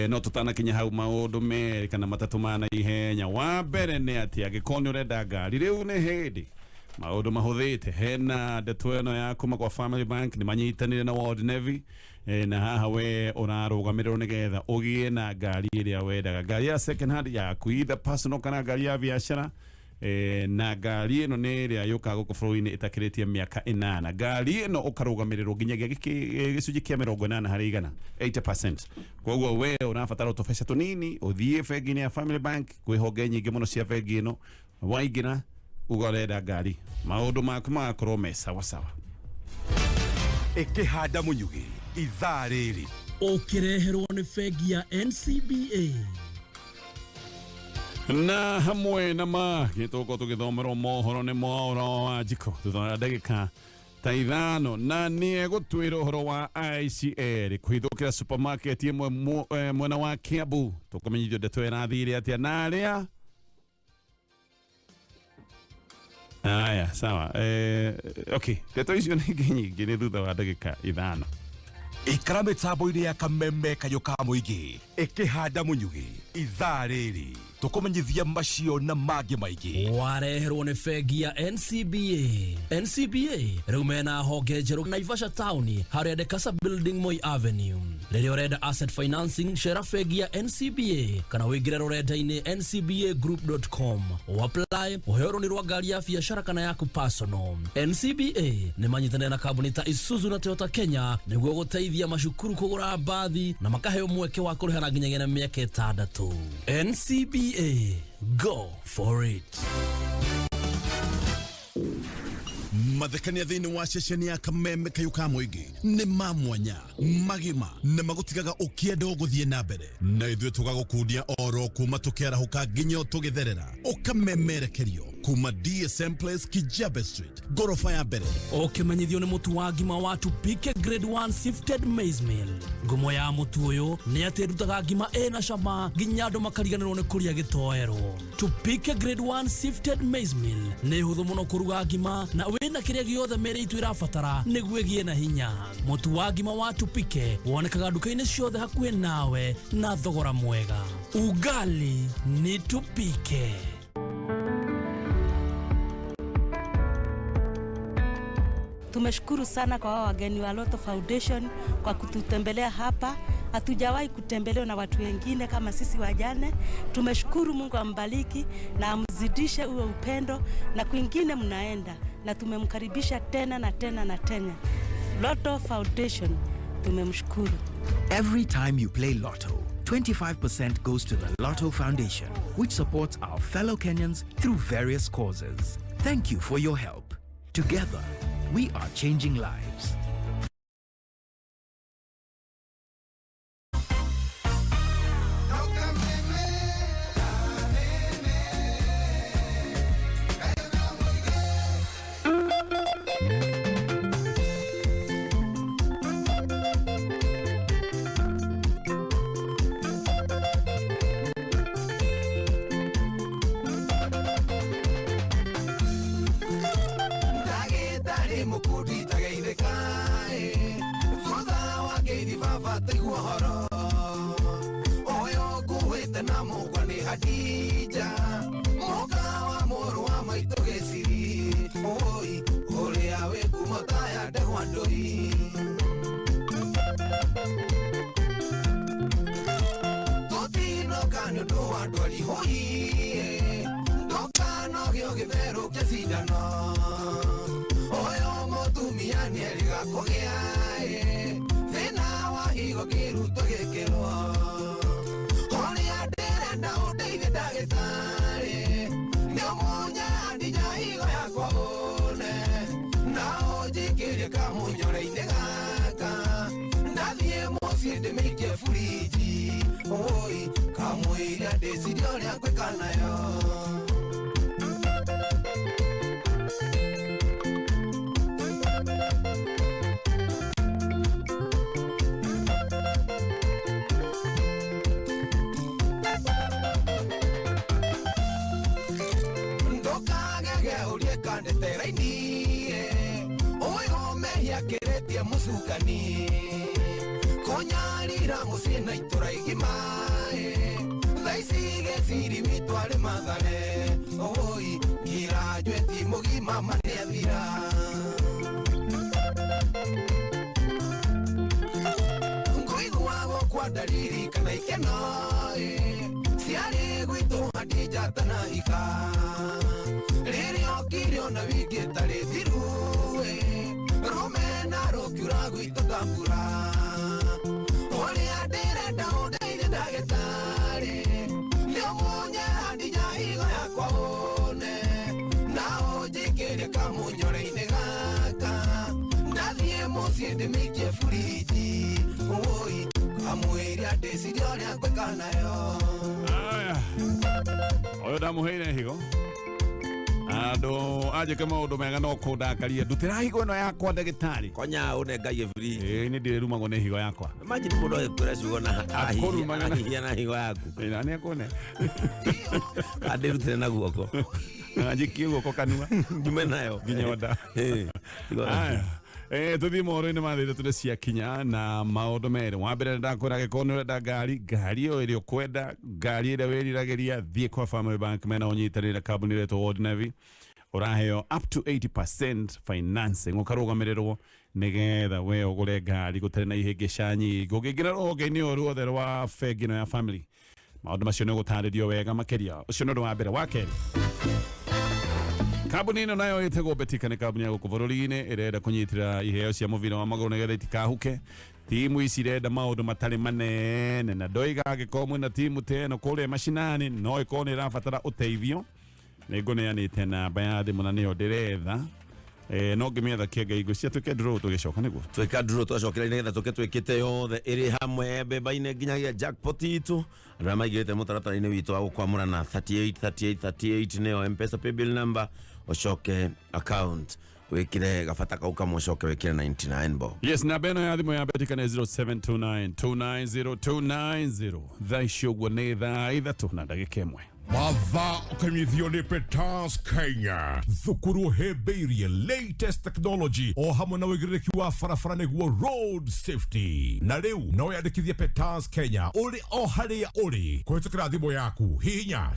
no tutanakinya hau maundu meri kana matatu mana ihenya wa mbere ni ati agikoni urenda ngari riu ni hindi maundu mahuthite hena ndeto ino ya kuma kwa Family Bank ni manyitanire na World Navy na haha we unarugamirwo nigetha ugie na ngari iria wendaga ngari ya second hand yaku either personal kana ngari ya biashara na ngari ino ni iria yukaga guku bũrũri-inĩ itakiritie miaka 8 ngari ino ukarugamirwo nginyagia gicunji kia 80 harĩ igana 80%. Koguo we unabatara utubeca tunini uthie bengi-inĩ ya Family Bank kwi honge nyingĩ muno cia bengi ino waingĩra ugarenda ngari maundu maku magakorwo me sawa ikihanda munyugi ithaa rĩrĩ ukireherwo ni bengi ya NCBA na hamwe na mangĩ tuko tugithomerwo mohoro ni mohoro wa njiko thutha ndagika ta ithano na nĩ egũtwĩra ũhoro wa ICL kũhithũkĩra supermarket imwe mwena wa Kiambu tũkũmenyithio ndeto ĩrathire atĩa na arĩa aya sawa okay ndeto icio nĩ nyingĩ nĩ thutha wa ndagika ithano ikara mĩtambo-inĩ ya kameme kayũ ka mũingĩ ikihanda munyugi ithaa rĩrĩ tukumenyithia macio na mangĩ maingĩ wareherwo nĩ bengi ya NCBA rĩu mena honge njerũ Naivasha town harĩa Dekasa building Moi Avenue rĩrĩa ũrenda asset financing cera bengi ya NCBA kana wĩingĩre rũrenda-inĩ ncbagroup.com apply ũheo rũni rwa ngari ya biacara kana yaku personal. NCBA nĩ manyitanĩire na kambuni ta Isuzu na Toyota Kenya nĩguo gũteithia macukuru kũgũra mbathi na makaheo mweke wa kũrĩhana nginyagia na mĩaka 6. NCBA, go for it. Mathekania thĩinĩ wa ceceni ya kameme kayũ ka mũingĩ nĩ mamwanya magima na magũtigaga ũkĩenda ũgũthiĩ na mbere na ithuĩ tũgagũkundia oro kuma tũkĩarahuka nginya tũgĩtherera ũkamemerekerio kuma DSM Place Kijabe Street gorofa ya mbere ũkĩmenyithio nĩ mũtu wa ngima wa Tupike Grade 1 Sifted Maize Meal. Ngumo ya mũtu ũyũ nĩ atĩ ĩrutaga ngima ĩna cama nginya andũ makariganĩrwo nĩ kũrĩa gĩtoero. Tupike Grade 1 Sifted Maize Meal nĩ hũthũ mũno kũruga ngima na wĩna kĩrĩa gĩothe mĩĩrĩ itũ ĩrabatara nĩguo ĩgĩe na hinya. Mũtu wa ngima wa Tupike wonekaga nduka-inĩ ciothe hakuhĩ nawe na thogora mwega. Ugali ni Tupike. Tumeshukuru sana kwa wageni wa Lotto Foundation kwa kututembelea hapa. Hatujawahi kutembelewa na watu wengine kama sisi wajane. Tumeshukuru, Mungu ambariki na amzidishe uwe upendo na kwingine mnaenda, na tumemkaribisha tena na tena na tena. Lotto Foundation tumemshukuru. Every time you play Lotto, 25% goes to the Lotto Foundation, which supports our fellow Kenyans through various causes. Thank you for your help. Together, we are changing lives. Only I did and now they get muciĩ ndĩmĩikie buriji oi kamwĩira ndĩciria ũrĩa ngwĩka nayo Kiretie musukani konyarira musina itura igimae thaicige ciri witware mathare oi ngira jweti mugima mane athira ngoigwago kwa dalili kana ikeno ciarĩ gwitũ handija tanahika rĩrĩa okirio na wingĩtarĩ thiru Romena rokiura gwitũ tambura ũrĩa ndĩrenda ũndeithie ndagĩtarĩ nĩũmunye handija higo yakwa ũne na ũnjĩkĩrie kamũnyore-inĩ gaka ndathiĩ mũciĩ ndĩmĩikie buriji oi kamwĩria ndĩciria ũrĩa ngwĩka nayo ũyũ ndamũheire higo andũ anjĩke maũndũ mega no kũndakaria ndutĩra higo ĩno yakwa ndagĩtarĩ konya ũnengagie free nĩ ndĩrumagwo nĩ higo yakwa imagine mũndũ agĩkwĩra ciugo na ahihia na higo yaku nĩ akũne andĩrutĩre na guoko anjĩkie guoko kanua njume nayo nginya nda tuthi mohoro-inĩ mathĩte tũrĩ cia kinya na maũndũ merĩ wa mbere ndakwĩra gĩkorwo nĩ ũrenda ngari ĩyo ĩrĩa ũkwenda ngari ĩrĩa wĩriragĩria thiĩ kwa Family Bank mena ũnyitanĩire kambuni ĩretwo World Navy ũraheo up to 80% financing ũkarũgamĩrĩrwo nĩgetha we ũgũre ngari gũtarĩ na ihĩngĩca nyingĩ ũngĩingĩra rũhonge-inĩ o ruothe rwa bengi ĩno ya Family maũndũ macio nĩ ũgũtarĩrio wega makĩria ũcio nĩ ũndũ wa mbere wa kerĩ kambuni ino nayo ĩtagwo Betika nĩ kambuni ya gũkũ bũrũri-inĩ ĩrenda kũnyitĩra iheo cia mũbira wa magũrũ nĩgetha itikahuke timu ici irenda maũndũ matarĩ manene na ndoiga angĩkorwo mwĩna timu ta ĩno kũrĩa macinani no ĩkorwo nĩ ĩrabatara ũteithio nĩ ngũneanĩte namba ya thimũ na nĩyo ndĩretha no ngĩmĩetha Kiengei ngwĩciria twĩke draw tũgĩcoka nĩguo twĩka draw twacokera nĩgetha tũke twĩkĩte yothe ĩrĩ hamwe mbemba-inĩ nginyagia jackpot itũ andũ arĩa maigĩrĩte mũtaratara-inĩ witũ wa gũkwamũra na 383838 nĩyo M-Pesa paybill number ucoke account wikire gabata kau kamwe ucoke wikire 99 bo yes namba ĩno ya thimũ ya Betika nĩ 0729290290 thaa icio ũguo nĩ thaa ithatũ na ndagĩka ĩmwe Mathaa ũkanyithio nĩ Petans Kenya thukuru hĩmbĩirie latest technology o hamwe na wĩigĩrĩrĩki wa barabara nĩguo road safety na rĩu no wĩyandĩkithie Petans Kenya ũrĩ o harĩa ũrĩ kũhĩtũkĩra thimũ yaku hihinya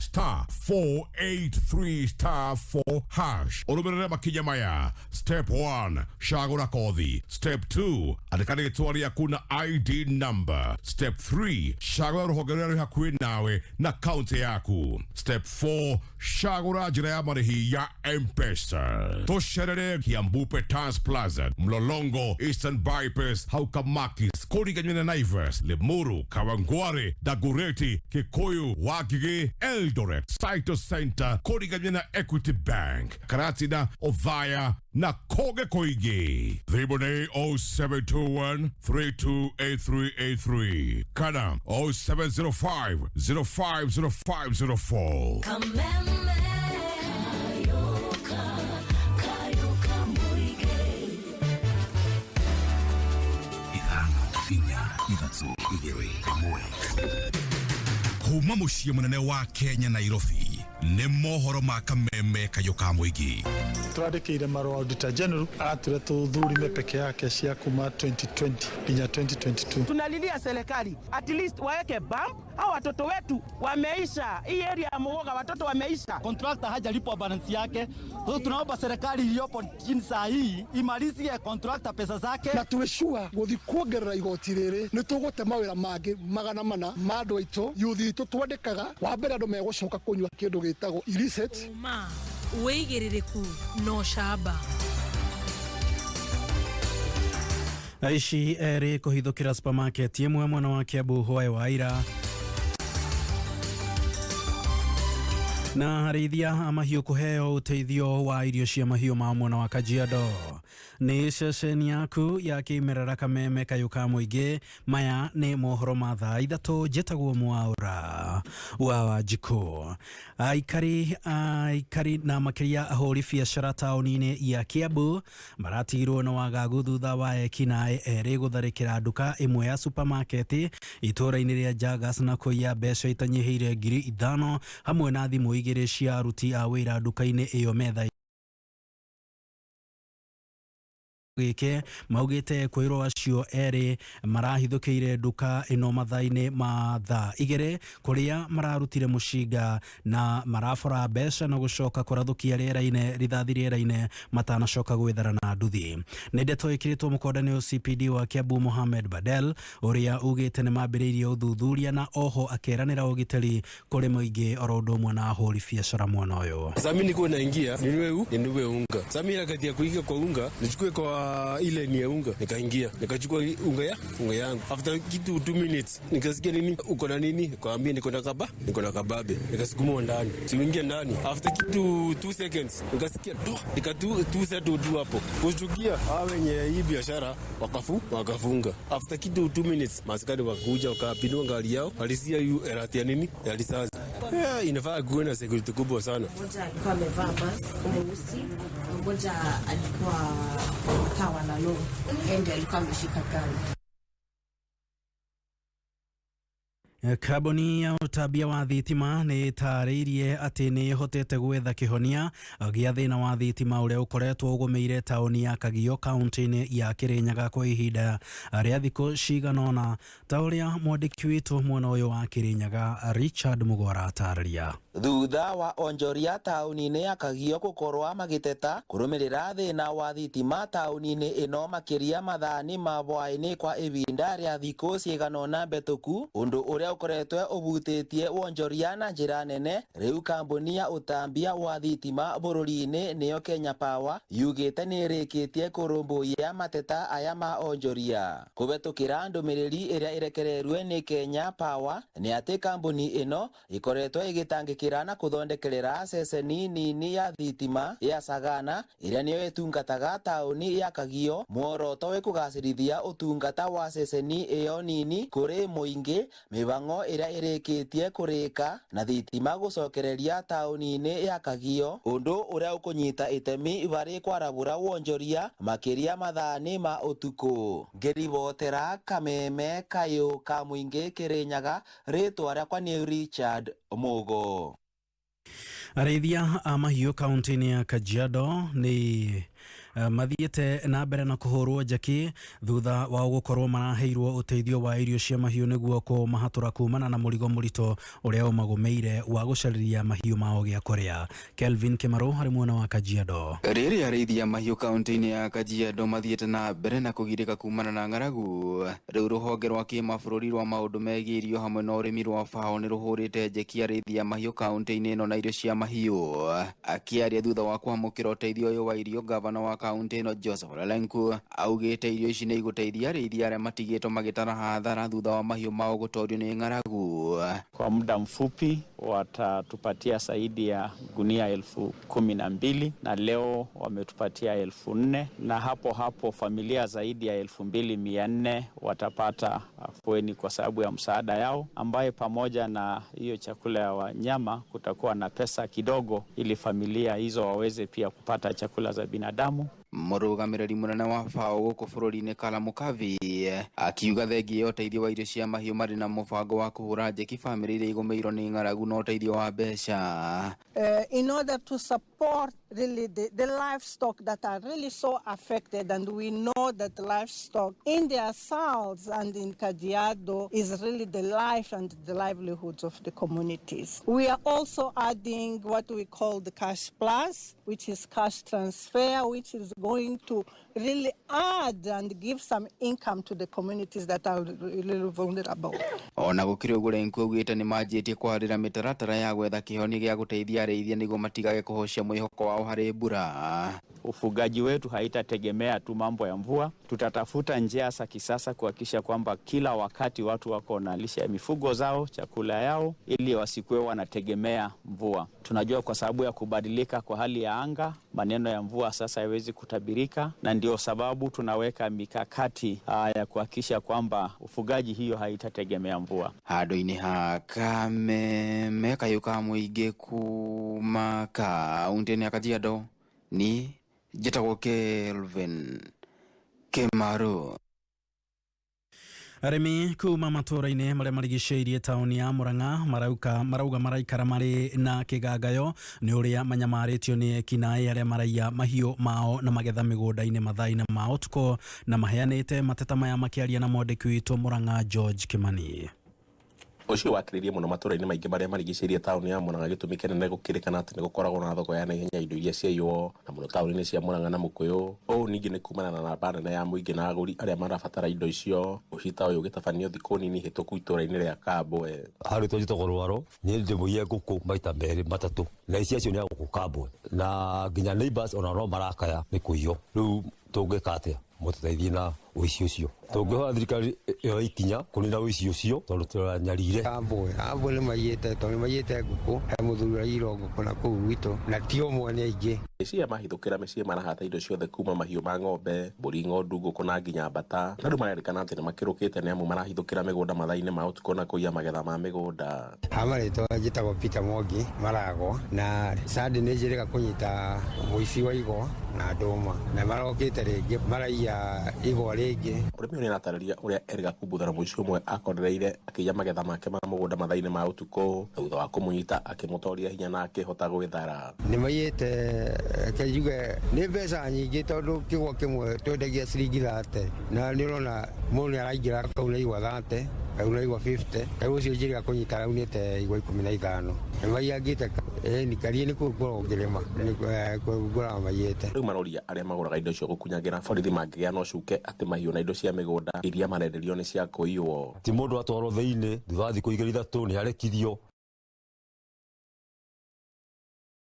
*483*4# ũrũmĩrĩre makinya maya step 1 cagũra kothi step 2 andĩka rĩtwa rĩaku na ID number step 3 cagũra rũhonge rũrĩa rwĩ hakuhĩ nawe na kaunti yaku Step 4 cagũra njĩra ya marĩhi ya M-Pesa tũcerere Kiambu Petans Plaza Mlolongo Eastern Bypass hau Kamakis kũrigania na Naivas Limuru Kawangware Dagoretti Kikuyu Wangigĩ Eldoret Saito Center kũrigania na Equity Bank Karatina Othaya na koge koigi thimũ nĩ 0721328383 kana 0705050504 kuma mũciĩ mũnene wa Kenya Nairobi nĩ mohoro ma kameme kayo ka mũingĩ twandĩkĩire marũa Auditor General atũre tũthurime peke yake cia kuma 2020 nginya 2022. Tunalilia serikali at least waeke bump au watoto wetu wameisha hii area ya Mugoga, watoto wameisha. Contractor hajalipwa balance yake. Sasa tunaomba serikali iliyopo chini saa hii imalizie contractor pesa zake na tuweshua guthi kuongerera igoti rĩrĩ nĩ tũgũte mawĩra mangĩ magana mana ma andũ aitũ yuthi itũ twandĩkaga wa mbere andũ megũcoka kũnyua kĩndũ gĩtagwo illicit wĩigĩrĩrĩku no shamba aici erĩ kũhithũkĩra supermarket ĩmwe mwena wa Kiambu hwaĩ wa ira Na arĩithia a mahiũ kũheo ũteithio wa irio cia mahiũ ma mwena wa Kajiado. Nĩ ceceni yaku ya kĩmerera kameme kayũ ka mũingĩ. Maya nĩ mohoro ma thaa ithatũ, njĩtagwo Mwaũra wa Wanjikũ. Aikari na makĩria ahũri biacara taũni-inĩ ya Kiambu maratigirwo na wagagu thutha wa ekinaĩ erĩ gũtharĩkĩra nduka ĩmwe ya supermarket itũũra-inĩ rĩa Jagas na kũiya mbeca itanyihĩire 5,000 hamwe na thimũ igĩrĩ cia aruti a wĩra nduka-inĩ ĩyo metha gĩke. Maugĩte kwĩrwo acio erĩ marahithũkĩire nduka ĩno mathaa-inĩ ma thaa igĩrĩ kũrĩa mararutire mũcinga na marabora mbeca na gũcoka kũrathũkia rithathi rĩera-inĩ matanacoka gwĩthara na nduthi. Nĩ ndeto ĩkĩrĩtwo mũkonde nĩ OCPD wa Kiambu Mohamed Badel ũrĩa ugĩte nĩ mambĩrĩirie ũthuthuria na oho akeranĩra ũgitĩri kũrĩ mũingĩ oro ũndũ ũmwe na ahũri biacara mwena ũyũ. Sasa mimi niko naingia ninunue unga. Sasa mimi nakati ya kuingia kwa unga nichukue kwa ile ni ya unga, nikaingia nikachukua unga yangu. After kitu 2 minutes nikasikia nini, uko na nini? Kaambia niko na kababe. Nikasukuma ndani, siingia ndani. After kitu 2 seconds nikasikia nikatu settle tu hapo kuchukia hao wenye hii biashara wakafunga. After kitu 2 minutes maskari wakakuja wakapindua gari yao, walisia erati ya nini ya risasi. Inafaa kuwe na security kubwa sana. Mmoja alikuwa amevaa mask mweusi, mmoja alikuwa kawa na lo, ende alikuwa ameshika gari. Kambuni ya ũtambia wa thitima nĩ ĩtarĩirie atĩ nĩ ĩhotete gwetha kĩhonia gĩa thĩna wa thitima ũrĩa ũkoretwo ũgũmĩire taũni ya Kagio kaunti-inĩ ya Kirinyaga kwa ihinda rĩa thikũ cigana ũna, ta ũrĩa mwandĩki witũ mwena ũyũ wa Kirinyaga Richard Mugwara atarĩria. Thutha wa onjoria taũni-inĩ ya Kagio gũkorwo magĩteta kũrũmĩrĩra thĩna wa thitima taũni-inĩ ĩno makĩria mathaa-inĩ ma hwaĩ-inĩ kwa ihinda rĩa thikũ cigana ũna mbĩtũku, ũndũ ũrĩa ukoretwe ubutĩtie wonjoria na njĩra nene. Rĩu kambuni ya ũtambia wa thitima bũrũri-inĩ nĩyo Kenya Power yugĩte nĩ ĩrĩkĩtie kũrũmbũiya mateta aya ma onjoria. Kũhetũkĩra ndũmĩrĩri ĩrĩa ĩrekererwe nĩ Kenya Power nĩ atĩ kambuni ĩno ĩkoretwe ĩgĩtangĩkĩra na kũthondekerera ceceni nini ya thitima ya Sagana ĩrĩa nĩyo ĩtungataga taũni ya Kagio, muoroto wĩ kũgacĩrithia ũtungata wa ceceni ĩyo nini kũrĩ mũingĩ, mĩbango ĩrĩa ĩrĩkĩtie kũrĩka na thitima gũcokereria taũni-inĩ ya Kagio, ũndũ ũrĩa ũkũnyita itemi harĩ kwarabũra wonjoria makĩria mathaa-inĩ ma ũtukũ. Ngĩribotera kameme kayũ ka mũingĩ Kirinyaga, rĩtwa rĩakwa nĩ Richard Mugo. Arĩithia a mahiũ kaunti-inĩ ya Kajiado nĩ mathiĩte na mbere na kũhũrwo njeki thutha wa gũkorwo maraheirwo ũteithio wa irio cia mahiũ nĩguo kũmahatũra kumana na mũrigo mũritũ ũrĩa ũmagũmĩire wa gũcarĩria mahiũ mao gĩa kũrĩa. Kelvin Kimaru harĩ mwena wa Kajiado. Rĩrĩ arĩithia mahiũ kaunti-inĩ ya Kajiado mathiĩte na mbere na kũgirĩka kumana na ng'aragu. Rĩu rũhonge rwa kĩmabũrũri rwa maũndũ megiĩ irio hamwe na ũrĩmi rwa FAO nĩ rũhũrĩte njeki arĩithia mahiũ kaunti-inĩ ĩno na irio cia mahiũ. Akĩaria thutha wa kwamũkĩra ũteithio ũyũ wa irio, gavana wa kaunti ĩno Joseph Lelenku augĩte irio ici nĩ igũteithia arĩithia arĩa matigĩtwo magĩtara hathara thutha wa mahiũ mao gũtorio nĩ ng'aragu. Kwa muda mfupi watatupatia zaidi ya gunia 12,000 na leo wametupatia 4,000 na hapo familia zaidi ya 2,400 watapata afueni kwa sababu ya msaada yao, ambaye pamoja na hiyo chakula ya wanyama kutakuwa na pesa kidogo ili familia hizo waweze pia kupata chakula za binadamu. Mũrũgamĩrĩri mũnene wa FAO gũkũ bũrũri-inĩ Kala Mukavi akiuga thengia ya ũteithio wa irio cia mahiũ marĩ na mũbango wa kũhũra njeki bamĩrĩ iria igũmĩirwo nĩ ng'aragu na ũteithio wa mbeca. In order to support really the livestock that are really so affected, and we know that livestock in their souths and in Kajiado is really the life and the livelihoods of the communities. We are also adding what we call the cash plus, which is cash transfer, which is going to really add and give some income to the communities that are really vulnerable. Ona gukiri uguo Renku augite ni manjitie kwarira mitaratara ya gwetha kihoni gia guteithia areithia niguo matigage kuhocia mwihoko wao hari mbura. Ufugaji wetu haitategemea tu mambo ya mvua. Tutatafuta njia za kisasa kuhakikisha kwamba kila wakati watu wako na lishe ya mifugo zao, chakula yao, ili wasikuwe wanategemea mvua. Tunajua kwa sababu ya kubadilika kwa hali ya anga, maneno ya mvua sasa haiwezi kutabirika, na ndio sababu tunaweka mikakati ya kuhakikisha kwamba ufugaji hiyo haitategemea mvua. Handu-ini ha Kameme Kayuka Muingi kuma kaunti-ini ya Kajiado ni njĩtagwo Kelvin Kimaru. Arĩmi kuma matũra-inĩ marĩa marigicĩirie taũni ya Murang'a marauga maraikara marĩ na kĩgangayo nĩ ũrĩa manyamarĩtio nĩ ekinaĩ arĩa maraiya mahiũ mao na magetha mĩgũnda-inĩ mathaa-inĩ ma ũtukũ, na maheanĩte mateta maya makĩaria na mwandĩki witũ Murang'a George Kimani. Ucio wakiririe muno matũra-inĩ maingĩ marĩa marigicĩirie taũni ya Murang'a gĩtũmi kĩnene gũkĩrĩkana atĩ nĩ gũkoragwo na thoko ya naihenya indo iria ciaiywo na mũno taũni-inĩ cia Murang'a na Mũkũyũ. Ũũ ningĩ nĩ kumana na namba nene ya mũingĩ na agũri arĩa marabatara indo icio. Ũcita ũyũ ũgĩtabanio thikũ nini hĩtũku itũra-inĩ rĩa Kambwe. Harĩ tũjitagwo Rwaro nĩ ndĩmũiye ngũkũ maita merĩ matatũ, na ici acio nĩ agũkũ Kambwe, na nginya neighbors ona no marakaya nĩ kũiywo. Rĩu tũngĩka atĩa mũtũteithie na ũici ũcio? Tũngĩhoya thirikari ĩyo ikinya kũnina ũici ũcio tondũ tũranyarire. Kambwe nĩ maiyĩte tondũ nĩ maiyĩte ngũkũ, he mũthuri aiyirwo ngũkũ na kũu gwitũ, na ti ũmwe nĩ aingĩ. Aici mahithũkĩra mĩciĩ marahata indo ciothe kuma mahiũ ma ng'ombe, mbũri, ng'ondu, ngũkũ na nginya mbata. Na rĩu marerĩkana atĩ nĩ makĩrũkĩte nĩ amu marahithũkĩra mĩgũnda mathaa-inĩ ma ũtukũ na kũiya magetha ma mĩgũnda. Hamarĩtwo njĩtagwo Peter Mwangi Maragwo, na Sandi nĩ njĩrĩga kũnyita mũici wa igwa na ndũma, na marokĩte rĩngĩ maraiya igwa rĩngĩ. Ũrĩmi ũrĩa natarĩria ũrĩa erĩga kumbuthara mũici ũmwe akorereire akĩiya magetha make ma mũgũnda mathaa-inĩ ma ũtukũ, na thutha wa kũmũnyita akĩmũtoria hinya na akĩhota gwĩthara. Nĩ maiyĩte kĩnjuge nĩ mbeca nyingĩ tondũ kĩgwa kĩmwe twendagia ciringi 30, na nĩ ũrona mũndũ nĩ araingĩra kau na igwa 30, kau na igwa 50, kau ũcio njĩrĩga kũnyita raunĩte igwa 15. Nĩ maiyangĩte nikarie nĩ kũgũra ngĩrĩma kũgũra maiyĩte. Rĩu maroria arĩa magũraga indo icio gũkunyagĩra borithi mangĩgĩa na ũcuke atĩ mahiũ na indo cia mĩgũnda iria marenderio nĩ cia kũiywo. Ti mũndũ atwarwo thĩinĩ thutha wa thikũ 2-3 nĩ arekirio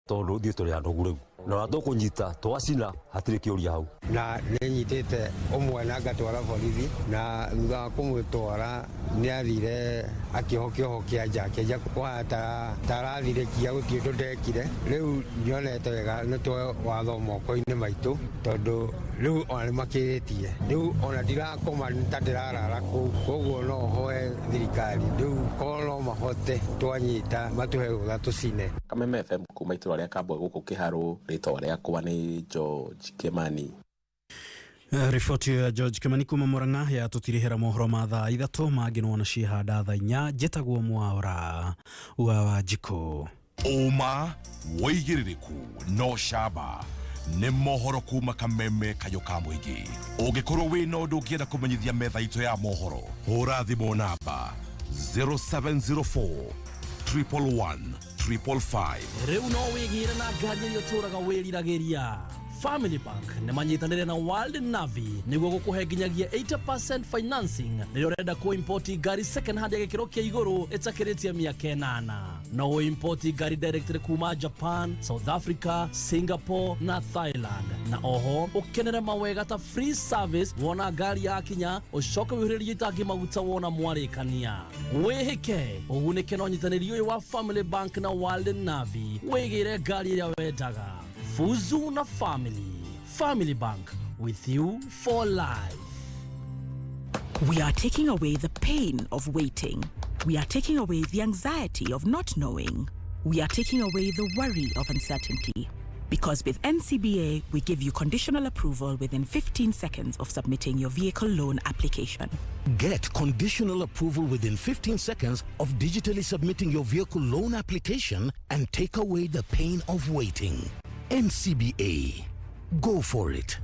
tondũ thiĩ tũrĩ andũ rĩu, na tũkũnyita twacina hatirĩ kĩũria hau. Na nĩ nyitĩte ũmwe na ngatwara borithi, na thutha wa kũmũtwara nĩ athire akĩoho kĩoho kĩa nja kũhata tarathirĩkia gũtirĩ tũndekire. Rĩu nyonete wega nĩ twawatho moko-inĩ maitũ tondũ rĩu ona nĩ makĩrĩtie. Rĩu ona ndirakoma ta ndĩrarara kũu, koguo no hoe thirikari rĩu korwo no mahote twanyita matũhe rũtha tũcine. Kameme FM kuma itũra rĩa Kambwe gũkũ Kĩharũ, rĩtwa rĩakwa nĩ George Kimani. Riboti ya George Kimani kuma Murang'a yatũtirihĩra mohoro ma thaa 3 mangĩ na cihanda thaa 4. Njĩtagwo Mwaũra wa Njikũ. Ũma wĩigĩrĩrĩku no camba nĩ mohoro kuma Kameme Kayuka Muingi. Ũngĩkorwo wĩna ũndũ ũngĩenda kũmenyithia metha itũ ya mohoro, hũra thimũ namba 0704 111 555. Rĩu no wĩgĩre na ngari iria ũtũraga wĩriragĩria. Family Bank nĩ manyitanĩire na World Navy nĩguo gũkũhe nginyagia 80% financing rĩrĩa ũrenda kũ-import ngari second hand ya gĩkĩro kĩa igũrũ ĩtakĩrĩtie mĩaka 8. No ũimport ngari direct kuma Japan, South Africa, Singapore na Thailand. Na oho ũkenere mawega ta free service wona ngari yakinya, ũcoke wĩhũrĩrie itangi maguta wona mwarĩkania. Wĩhĩke ũgunĩke na ũnyitanĩri ũyũ wa Family Bank na World Navy, wĩgĩre ngari ĩrĩa wendaga. Fuzu na Family Bank, with you for life. We are taking away the pain of waiting. We are taking away the anxiety of not knowing. We are taking away the worry of uncertainty. Because with NCBA, we give you conditional approval within 15 seconds of submitting your vehicle loan application. Get conditional approval within 15 seconds of digitally submitting your vehicle loan application and take away the pain of waiting. NCBA. Go for it.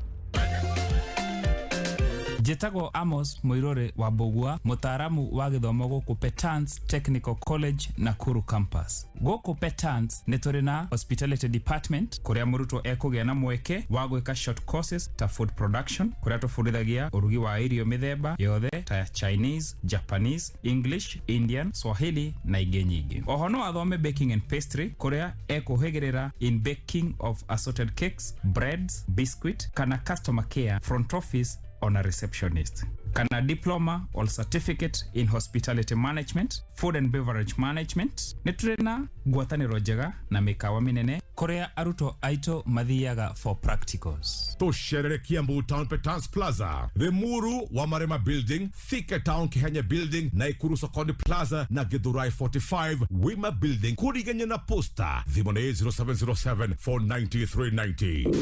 Njĩtagwo Amos Muirore wa Mbugua, mũtaaramu wa gĩthomo gũkũ Petans Technical College Nakuru campus. Gũkũ Petans nĩ tũrĩ na hospitality department kũrĩa mũrutwo ekũgĩa na mweke wa gwĩka short courses ta food production, kũrĩa tũbundithagia ũrugi wa irio mĩthemba yothe ta Chinese, Japanese, English, Indian, Swahili na ingĩ nyingĩ. Oho no athome baking and pastry kũrĩa ekũhĩgĩrĩra in baking of assorted cakes, breads, biscuit kana customer care, front office on a receptionist. Kana diploma or certificate in hospitality management, food and beverage management. Netrena ngwatanĩro njega na mĩkawa mĩnene kũrĩa arutwo aitũ mathiaga for practicals. Tusherere Kiambu Town Petans Plaza, the Muru Wamarema Building, Thika Town Kihenya Building, Naikuru Sokoni Plaza na Githurai 45 Wima Building. Kuriganya na posta thimone 0707 490 390.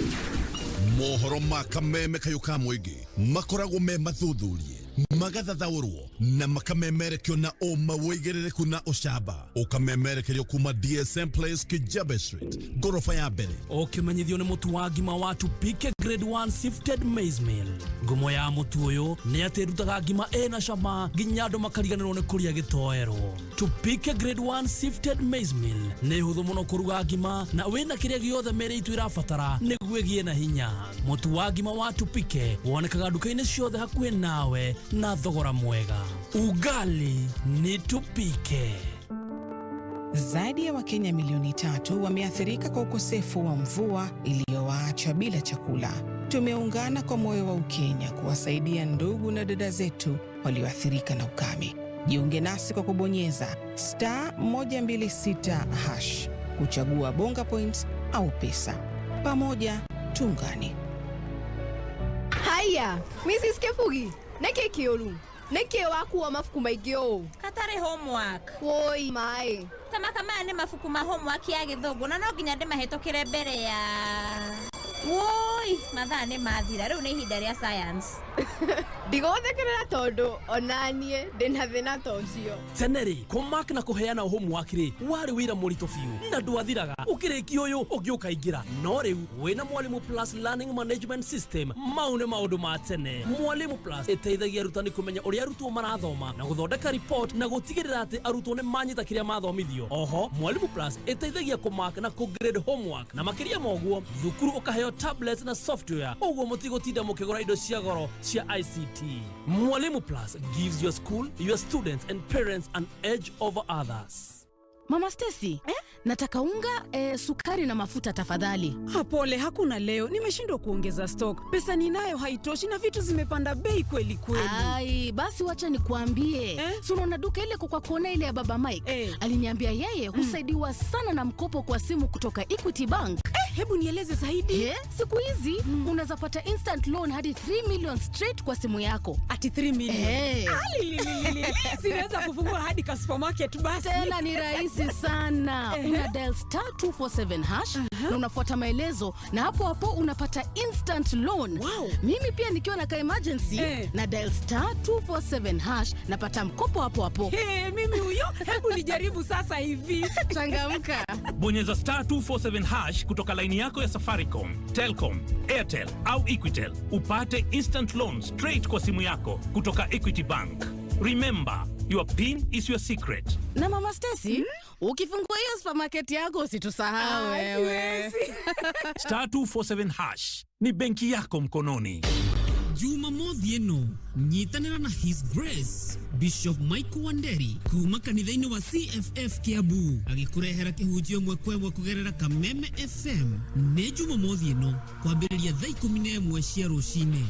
Mohoro makameme kayuka mwigi makoragwo me mathuthurie magathathaurwo na makamemerekio na ũmawĩigĩrĩrĩku na ũcamba ũkamemerekerio kuma DSM Place Kijabe Street gorofa ya mbere ũkĩmenyithio nĩ mũtu wa ngima wa Tupike Grade 1 Sifted Maize Meal. Ngumo ya mũtu ũyũ nĩ atĩ ĩrutaga ngima ĩna cama nginya andũ makariganĩrwo nĩ kũrĩa gĩtoero. Tupike Grade 1 Sifted Maize Meal nĩ hũthũ mũno kũruga ngima na wĩna kĩrĩa gĩothe mĩrĩ itu ĩrabatara nĩguo ĩgĩe na hinya. Mũtu wa ngima wa Tupike wonekaga nduka-inĩ ciothe hakuhĩ nawe na thogora mwega. Ugali ni Tupike. Zaidi ya Wakenya milioni 3 wameathirika kwa ukosefu wa mvua iliyowaacha bila chakula. Tumeungana kwa moyo wa Ukenya kuwasaidia ndugu na dada zetu walioathirika na ukame. Jiunge nasi kwa kubonyeza *126# kuchagua bonga points au pesa. Pamoja tuungane. Haya, Mrs. Kefugi, neke kiolu. Neke waku wa mafuku maigyo. Katare homework. Woi mai. Kama ne mafuku ma homework ya githogo na no ginya de mahetokere mbere ya. Woi, mathaa nĩ mathira rĩu nĩ ihinda rĩa science. Ndigothekerera tondu onanie ndĩna thĩna ta ũcio. Teneri, homework na kũheana homework rĩ warĩ wĩra mũritũ biũ. Na ndwathiraga ũkĩrĩkia ũyũ ũngĩũka ingira. No rĩu wĩna Mwalimu Plus Learning Management System mau nĩ maũndũ ma tene. Mwalimu Plus ĩteithagia arutani kũmenya ũrĩa arutwo marathoma na gũthondeka report na gũtigĩrĩra atĩ arutwo nĩ manyita kĩrĩa mathomithio. Oho, Mwalimu Plus ĩteithagia kũmark na kũgrade homework na makĩria ma ũguo thukuru ũkaheo tablets na software ũguo mũtigotinda mũkĩgũra indo cia goro cia ICT. Mwalimu Plus gives your school, your students and parents an edge over others. Mama Stacy, nataka unga, sukari na mafuta tafadhali. Pole, hakuna leo. Nimeshindwa kuongeza stock. Pesa ninayo haitoshi na vitu zimepanda bei kweli kweli. Ai, basi wacha nikuambie. Si unaona duka ile kwa kona ile ya Baba Mike? Aliniambia yeye husaidiwa sana na mkopo kwa simu kutoka Equity Bank. Hebu nieleze zaidi. Siku hizi unaweza pata instant loan hadi 3 million straight kwa simu yako. Ati 3 million. Sinaweza kufungua hadi ka supermarket basi. Tena ni rahisi sana. Una dial *247# na unafuata maelezo na hapo unapata instant loan. Wow. Mimi pia nikiwa na ka emergency na dial *247# napata mkopo hapo. Mimi huyo, hebu nijaribu sasa hivi. Changamka. Bonyeza *247# kutoka line yako ya Safaricom, Telcom, Airtel au Equitel upate instant loan straight kwa simu yako kutoka Equity Bank. Remember, your PIN is your secret. Na Mama Stacy, ukifungua hiyo supermarket yako usitusahau wewe. *247# ni benki yako mkononi. Jumamothi eno nyitanira na His Grace Bishop Michael Wanderi kuma kanitha-inĩ wa CFF Kiambu agikurehera kihunjio mwekwe kugerera Kameme FM nĩ Jumamothi eno kwambĩrĩria thaa 11 cia rũcinĩ.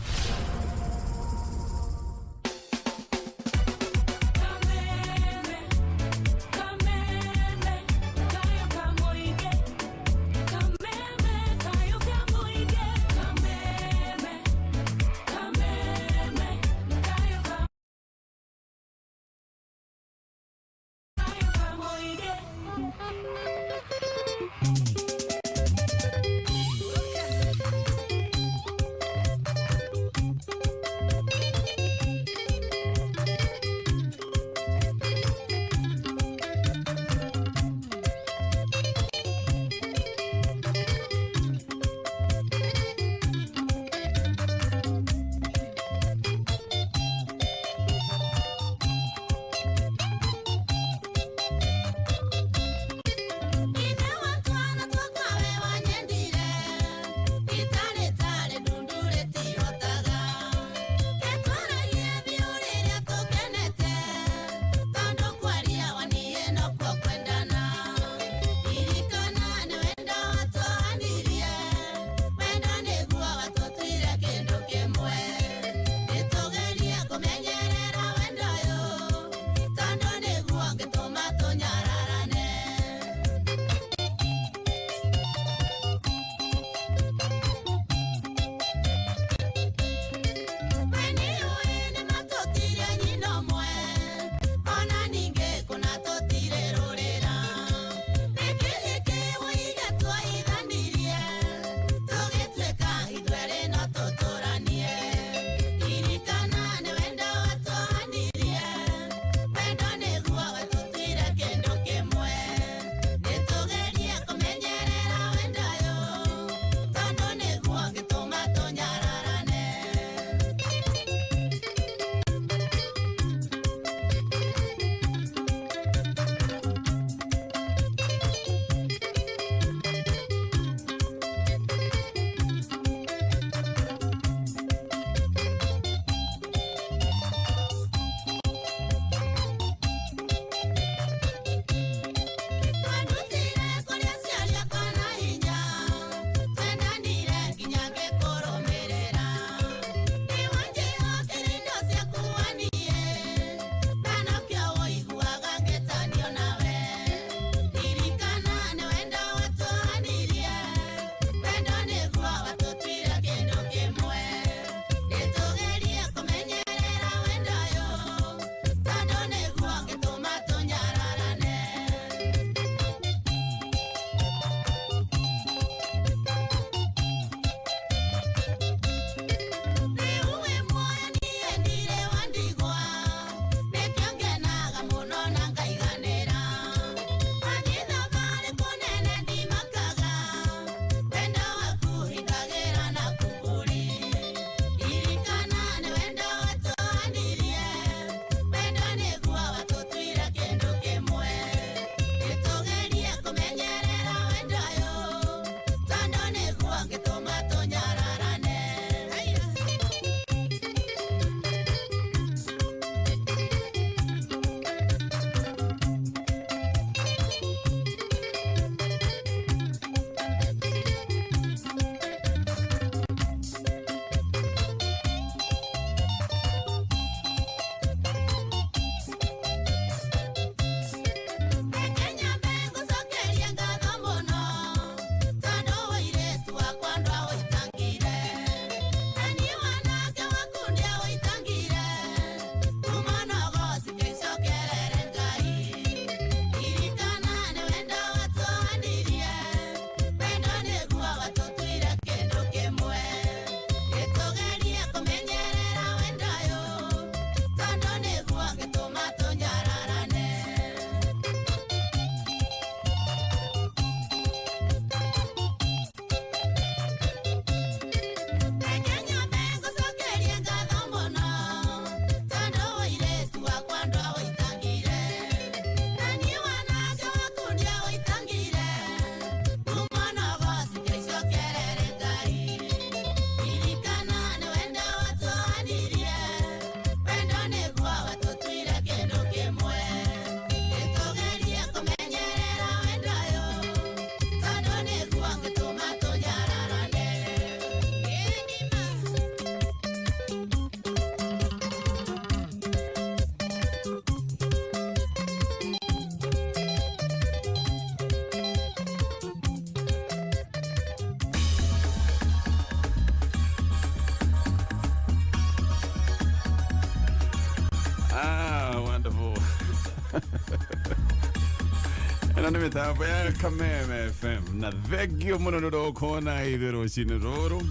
Ena nä mä tambo ya Kameme FM na thengio må no nä rokona ithe rå cinä rå rå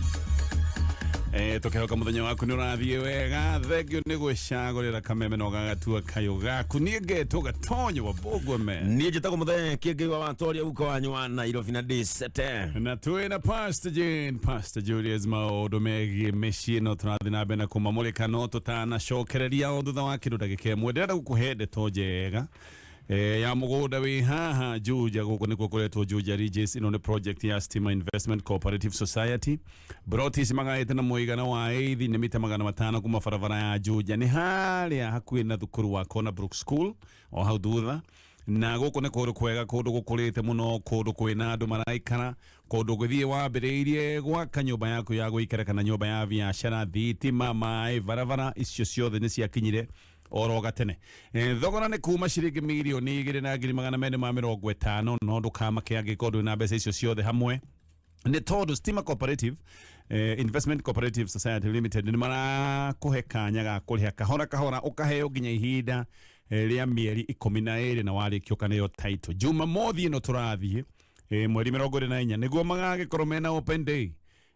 tå kä hoka må thenya waku nä å rathiä wega thengio nä gwä cagå rä ra Kameme na å gagatua kayå gaku niä ngetwo Gatonye Wa Mbugua me niä njä tagwo Muthee Kiengei wa Watoria uko wanyu wa Nairobi na D7 na twä na Pastor Julius maå megiä mä ciä no tå rathiä na mbere na kå mamå rä ka no tå tanacokereria o thutha wa kä ndå ndagä ka ĩmwe ndärenda gå kå he ndeto njega ya mugunda wi haha Juja guko niko kuretwo Juja Regis ino ni project ya Stima Investment Cooperative Society broti simagaite na muigana wa eithi ni mita 500 kuma barabara ya Juja ni haria hakuhi na thukuru wa Corner Brook School o hau thutha na guko ni kundu kwega kundu gukurite muno kundu kwina andu maraikara kundu gwithie wambiriirie gwaka nyumba yaku ya guikara kana nyumba ya biashara thitima mai barabara icio ciothe ni ciakinyire oro gatene thogora nä kuma ciringi mirioni 2,250 no ndukamake angikorwo na mbeca icio ciothe hamwe nä tondu Stima Cooperative Investment Cooperative Society Limited nä marakuhe kanya ga kå kahora kahora ukaheo nginya ihinda rĩa mĩeri 12 na warĩkio kaneo title juma mothi no tũrathiĩ mweri 24 nĩguo magagĩkorwo mena open day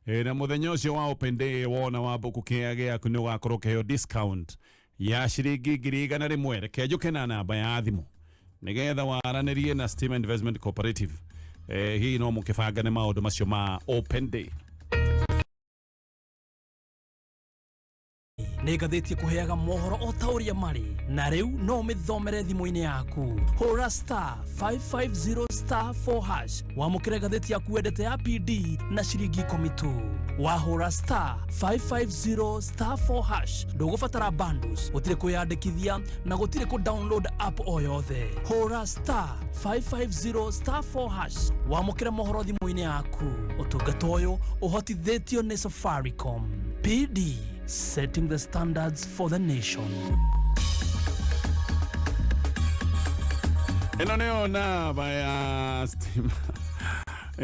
na mũthenya ũcio wa open day wona wa Mbũkũ Kiengei aku nĩ ũgakorwo kĩheo discount ya ciringi 100 reke njuke na namba ya thimũ nigetha waranĩrie na Stima Investment Cooperative hihi no mũkĩbangane maũndũ macio ma open day nä ngathätie kå heaga mohoro o ta å rä a marä na rä u no mä thomere thimå-inä yaku hå star 550*4# wamå kä re ngathäti yaku wendete ya PD na ciringi 10 tu wahå star 550*4# ndå gå batara bundles gå tirä kwä yandä kithia na gå tirä kå download app o yothe hå star 550*4# wamå kä re mohoro thimå-inä yaku å tungata å yå å hotithätio nä Safaricom PD setting the standards for the nation. Eno neo namba ya Stima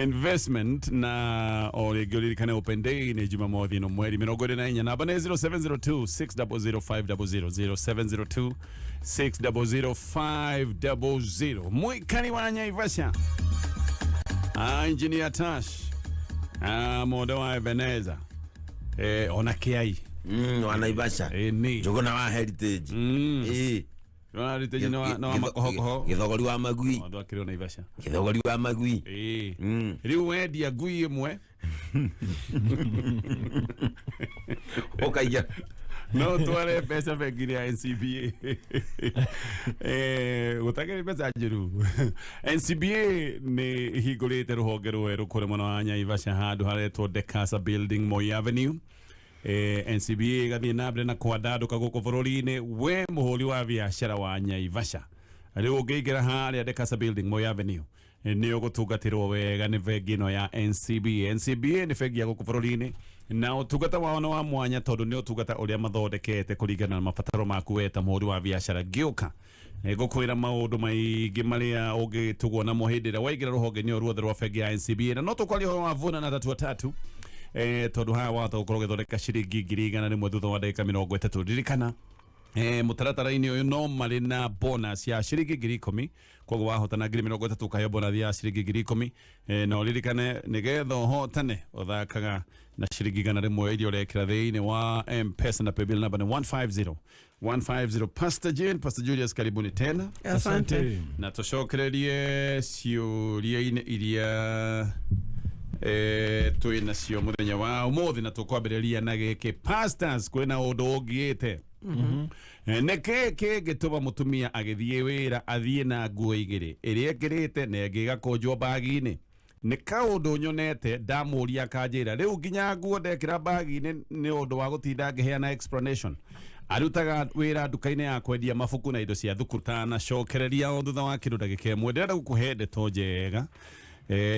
Investment na uraririkana open day ni Jumamothi no mweri 24 namba ni 0702600500 0702600500 mwikani wa Naivasha engineer Tash modo wa Ebeneza ona kiai wa Naivasha njuguna wa heritage heritage na makohokoho githogori wa magui ndo akiri Naivasha githogori wa magui riu wendia ngui imwe okaiya no tware pesa bengi ya NCBA gutagire pesa njiru NCBA ni hingurite ruhonge rweru kuri mwana wa Naivasha handu haretwo Dekasa Building Moi Avenue NCBA gathie na mbere na kwandanduka guku bururi-ini we muhuri wa biashara wa Naivasha riu ungiingira haria Dekasa Building Moi Avenue ni ugutungatirwo wega ni bengi ino ya NCBA ni bengi ya guku bururi-ini na utungata wao wa mwanya tondu ni utungata uria mathondekete kuringana na mabataro maku weta muhuri wa biashara giuka gukwira maundu maingi maria ungitugwo na muhindira waigira ruhonge-ini ruothe rwa bengi ya NCBA na no tukwaria wa vuna na tatu tondu haha wata ukorwo githondeka ciringi 100 thutha wa ndagika 30 ririkana mutaratara-ini uyu no mari na bonus ya ciringi 10,000 koguo wahotana 30 ukaheo bonus ya ciringi 10,000 na uririkane nigetha uhotane uthakaga na ciringi 100 iria urekira thiini wa M-Pesa na paybill number ni 150 Pastor Julius karibuni tena asante na tucokererie ciuria-ini iria twina cio muthenya wa umuthi na tukwambiriria na giki pastors kwina undu ungiite neke gituma mutumia agithie wira athie na nguo igiri iria ekirite na ngigakonjwo bagi-ini ni kaundu nyonete ndamuria kanjira riu nginya nguo ndekira bagi-ini ni undu wa gutinda ngiheana explanation arutaga wira nduka-ini ya kwendia mabuku na indo cia thukuru tana cokereria o thutha wa kindu ndagika imwe ndirenda gukuhe ndeto njega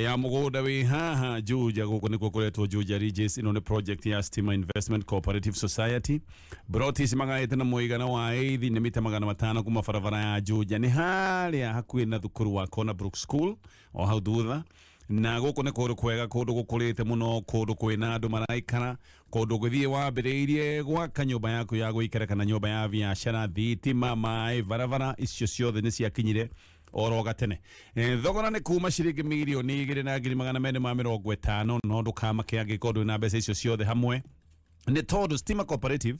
ya mugunda wi haha Juja guko niko kuretwo Juja Regis ino ni project ya Stima Investment Cooperative Society broti simagaite na muigana wa eithi ni mita 500 kuma barabara ya Juja ni haria hakuhi na thukuru wa Corner Brook School o hau thutha na guku ne kundu kwega, kundu gukurite muno, kundu kwina andu maraikara, kundu gwithie wambiriirie gwaka nyumba yaku ya guikara kana nyumba ya biashara, thitima, mai, barabara icio ciothe ni ciakinyire oro gatene. Thogora ni kuma ciringi milioni 2,250, no ndukamake angikorwo na mbeca icio ciothe hamwe. Ni tondu Stima Cooperative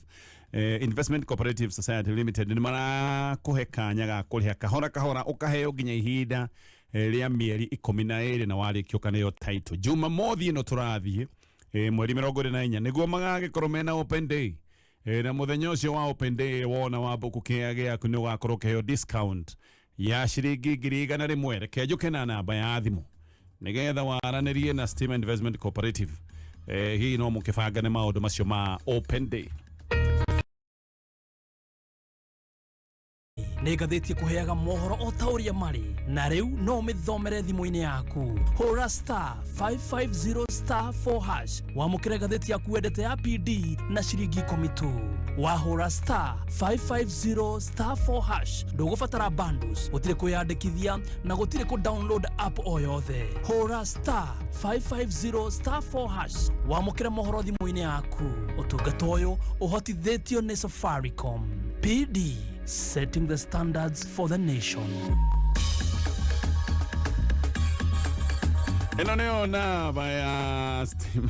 Investment Cooperative Society Limited ni marakuhe kanya ga kuriha kahora kahora, ukaheo nginya ihinda ria mieri 12 na warikio kaneyo title. Juma mothi ino turathie mweri 24 niguo magagikorwo mena open day. Na muthenya ucio wa open day wona wa Mbuku Kiengei aku ni ugakorwo keheo discount ya ciringi 100 reke njuke na namba ya thimu nigetha waranirie na Stima Investment Cooperative. Hii no mukibangane maundu macio ma open day. nä ngathätie kå heaga mohoro o ta å rä a marä na rä u no mä thomere thimå-inä yaku hå star 550*4# wamå kä re ngathäti yaku wendete ya PD na ciringi 10 tu. wahå star 550*4# ndå gå batara bundles, gå tirä kwä yandäkithia na gå tirä kå download app o yothe. hå star 550*4# wamå kä re mohoro thimå-inä yaku. å tungata å yå å hotithätio nä Safaricom. PD, setting the standards for the nation. Eno neo na baya Stima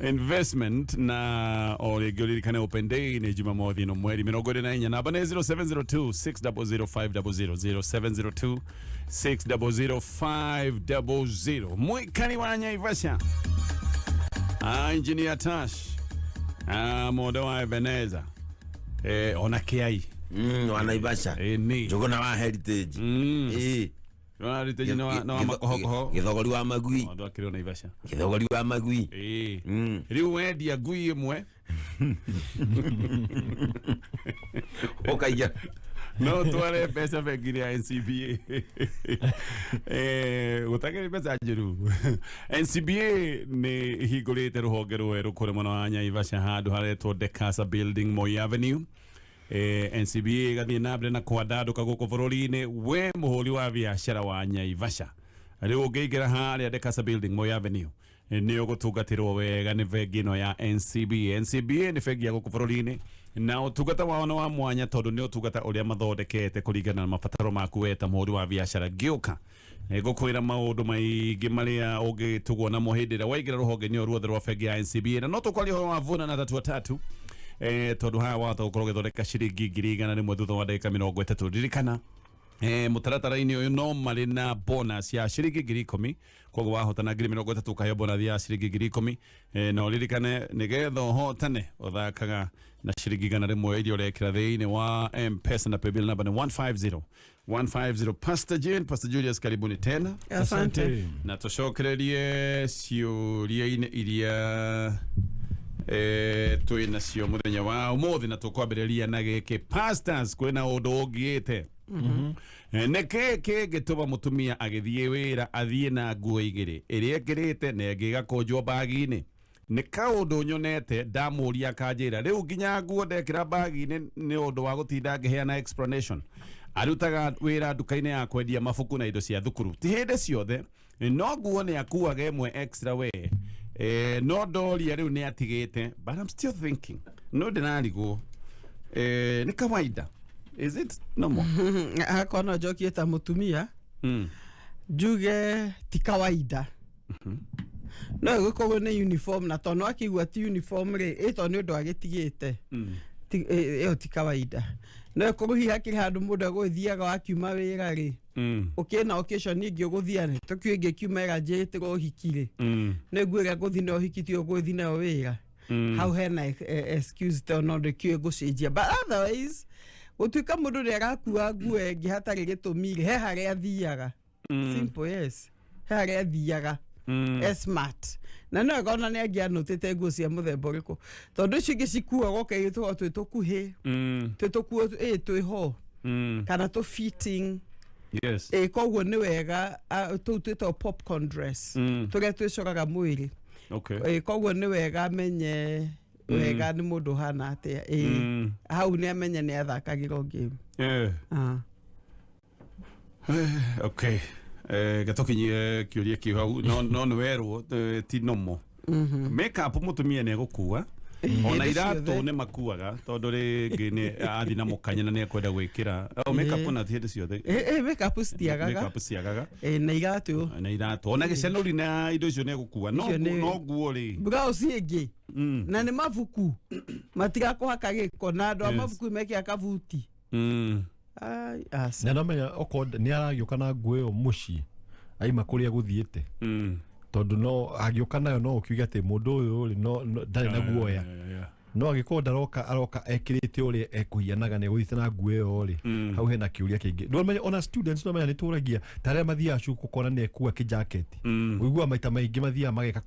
Investment na uraririkana open day ni Jumamothi no mweri 24 namba ni 0702-600-500 0702-600-500. Mwikani wa Naivasha, Engineer Tash, Modo wa Ebeneza, ona kiai wa Naivasha, Jogona wa Heritage, wa Heritage na makohokoho, Githogori wa Magui, ndo akiri Naivasha, Githogori wa Magui, riu wendia ngui imwe okaiya no tware pesa bengi ya NCBA. Gutakiri pesa njiru. NCBA ni hingurite ruhonge rweru kuri mwana wa Naivasha handu haretwo Dekasa Building, Moi Avenue. NCBA gathie na mbere na kwandanduka guku bururi-ini we muhuri wa biashara wa Naivasha. Riu ungiingira haria Dekasa Building, Moi Avenue, ni ugutungatirwo wega ni bengi ino ya NCBA. NCBA ni bengi ya guku bururi-ini na utungata wao wa mwanya tondu ni utungata uria mathondekete kuringana na mabataro maku weta muhuri wa biashara. Giuka gukwira maundu maingi maria ungitugwo na muhindira waigira ruhonge-ini ruothe rwa bengi ya NCBA. Na no tukwaria ho wavuna na tatu tondu haha wahota gukorwo githondeka ciringi 100 thutha wa ndagika 30. Ririkana mutaratara-ini uyu no mari na bonus ya ciringi 10,000, koguo wahota na 30 ukaheo bonus ya ciringi 10,000. Na uririkane nigetha uhotane uthakaga na ciringi 100 iria urekira thiini wa M-Pesa na paybill number ni 150. Pastor Julius, karibuni tena. Asante. Na tucokererie ciuria-ini iria twina cio muthenya wa umuthi na tukwambiriria na giki pastors kwina undu ungiite neke gituma mutumia agithie wira athie na nguo igiri iria ekirite na ngigakonjwo bagi-ini. Ni kaundu nyonete ndamuria kanjira riu nginya nguo ndekira bagi-ini ni undu wa gutinda ngiheana explanation. Arutaga wira nduka-ini ya kwendia mabuku na indo cia thukuru. Ti hindi ciothe no nguo ni akuaga imwe extra we no doria riu ni atigite, but I'm still thinking no dinarigo ni kawaida. Is it normal? Akona joki eta mutumia juge ti kawaida. No gukorwo ni uniform na tono akigwa ti uniform ri ito ni undu agitigite iyo ti kawaida. No kuruhi hakiri handu mundu aguthiaga wakiuma wira ri ukina occasion ingi uguthiane tukio ingi kiumera njitiro hikire no gwira guthina uhikitio guthina wira how hena excuse to no de kio gucenjia, but otherwise utuika mundu ni arakua nguo ingi hatari gitumire he haria athiaga. Simple, yes, he haria athiaga smart na no gona ni angianutite nguo cia muthemba uriku tondu icio ingi cikuagwo kaitwo twitukuhi twitukuo twiho kana to fitting. Yes. Koguo ni wega tu twito popcorn dress turia twicoraga mwiri. Okay. Koguo ni wega menye wega ni mundu hana atia hau ni amenye ni athakagirwo game. Okay. Gatonye kiuria kiu hau no nwerwo ti nomo makeup mutumia ne gukua ona iratu ne makuaga tondu ringi ni athi na mukanya na ne kwenda gwikira makeup na ti hindi ciothe makeup ciagaga na iratu ona gicenuri na indo icio ne gukua no nguo ri blouse ingi na ni mabuku matiga kuhaka giko na ndo mabuku meke akavuti ai asa na nomenya okonde ni aragioka na nguo yo muci aima kuria guthiete tondu no agioka nayo no ukiuga ati mundu uyu ri no ndari na guoya no agikonda aroka ekirite uri ekuhianaga ne guthite na nguo yo ri hau hena kiuria kingi ndo menya ona students no menya ni turagia tare mathia cuku kona ne kuwa ki jacket uigua maita maingi mathia mageka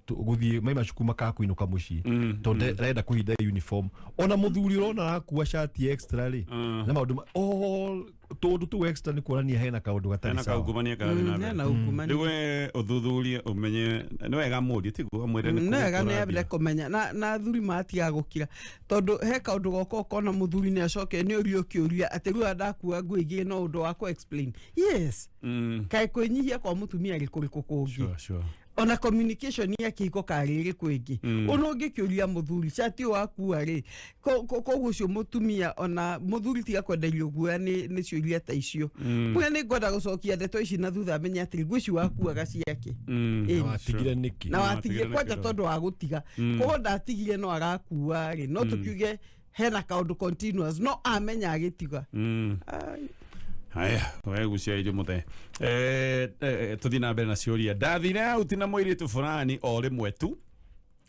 guthie maima cuku makakuinuka muci tondu renda kuhinda uniform ona muthuri urona arakuwa shati extra ri na maundu all tondu tu extra ni kuonania hena kaundu gatari sawa na kaungumania kana na ndiwe uthuthurie umenye ni wega muri tiguo mwire ni wega ni abire kumenya na thuri matiga gukira tondu he kaundu goko kona muthuri ni acoke ni urio kiuria ati ru adakuwa ngui gi no undu wa ku explain yes kai kwenyihia kwa mutumia gikuriku kungi sure ona communication ya kiko kariri kwingi unongi kiuria muthuri chati wakuwa ri koguo cio mutumia ona muthuri tiga kwenderio guoya ni ciuria ta icio mwe ni ngoda gucokia ndeto ici na thutha menya ati ngwici wakuaga ciake na watigire niki na watigire kwanja tondu wa gutiga koguo ndatigire no arakuwa ri no tukiuge hena kaundu continuous no amenya agitiga haya wewe guciaire Muthee tuthina mbere na ciuria ndathire out na moiritu fulani o rimwe tu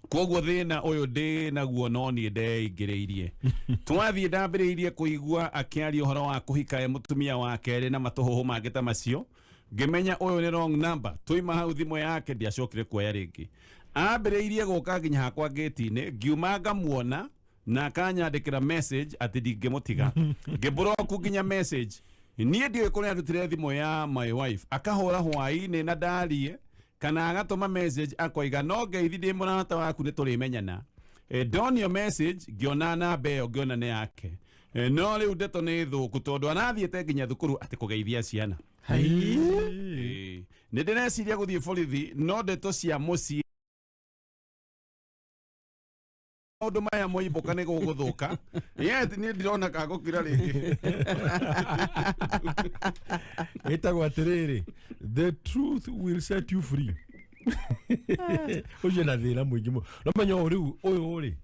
koguo thina uyu ndi naguo no ni ndeingiriirie twathie ndambiriirie kuigua akiaria uhoro wa kuhika mutumia wake ri na matuhuhu mange ta macio ngimenya uyu ni wrong number tuima hau thimo yake ndiacokire kuoya ringi ambiriirie guka nginya hakwa gate-ini ngiuma ngamuona na akanyandikira message ati ndingimutiga ngibroku nginya message nie ndiwe kuri andutire thimo ya my wife akahora hwaini na ndarie kana agatuma message akoiga no ngeithi ndi munata waku ni turimenyana don your message ngiona namba iyo ngiona ni yake no riu ndeto ni thuku tondu anathiete nginya thukuru ati kugeithia ciana ni ndireciria guthie borithi no ndeto cia muci maundu maya moiboka ni guguthuka yet ni ndirona kagukira ringi etagwa atiriri the truth will set you free oje na thira mwingi mo no menyo riu uyu ri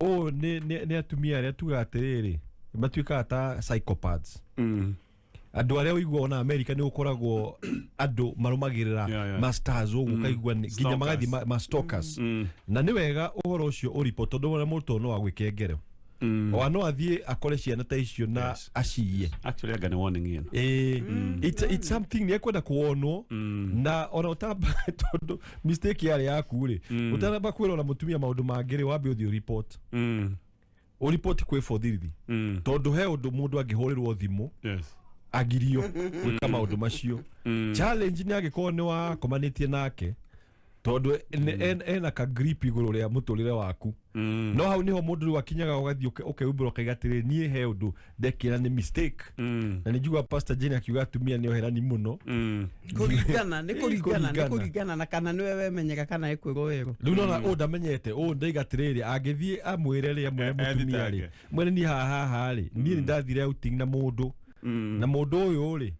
o ni atumia aria tuga atiriri matuika ta psychopaths andu aria uigua ona America ni ukoragwo andu marumagirira masters ugu kaigua nginya magathi ma stalkers na ni wega uhoro ucio uriport tondu wona muto no agwikengere o no athie akore ciana ta icio na aciye actually I got a warning in it's something ni ekwenda kuonwo na ona utamba tondu mistake yari yaku ri utaramba kwira ona mutumia maundu mangiri wambe uthio report o report kwe forthirithi tondu he undu mundu angihurirwo thimu agirio gwika maundu macio challenge ni agikorwo ni wa komanitie nake tondu ena ka grip iguru ria muturire waku no hau niho mundu wakinyaga ugathie ukeumbura ukaigatire nie he undu ndekira ni mistake na nijua pastor Jane akiuga atumia ni oherani muno kurigana na kana niwe wemenyeka kana ekwirwo weru riu nona ndamenyete ndaigatiriri angithie amwire ri amwe mutumia ri mwene ni haha ri nie ndathire outing na mundu na mundu uyu ri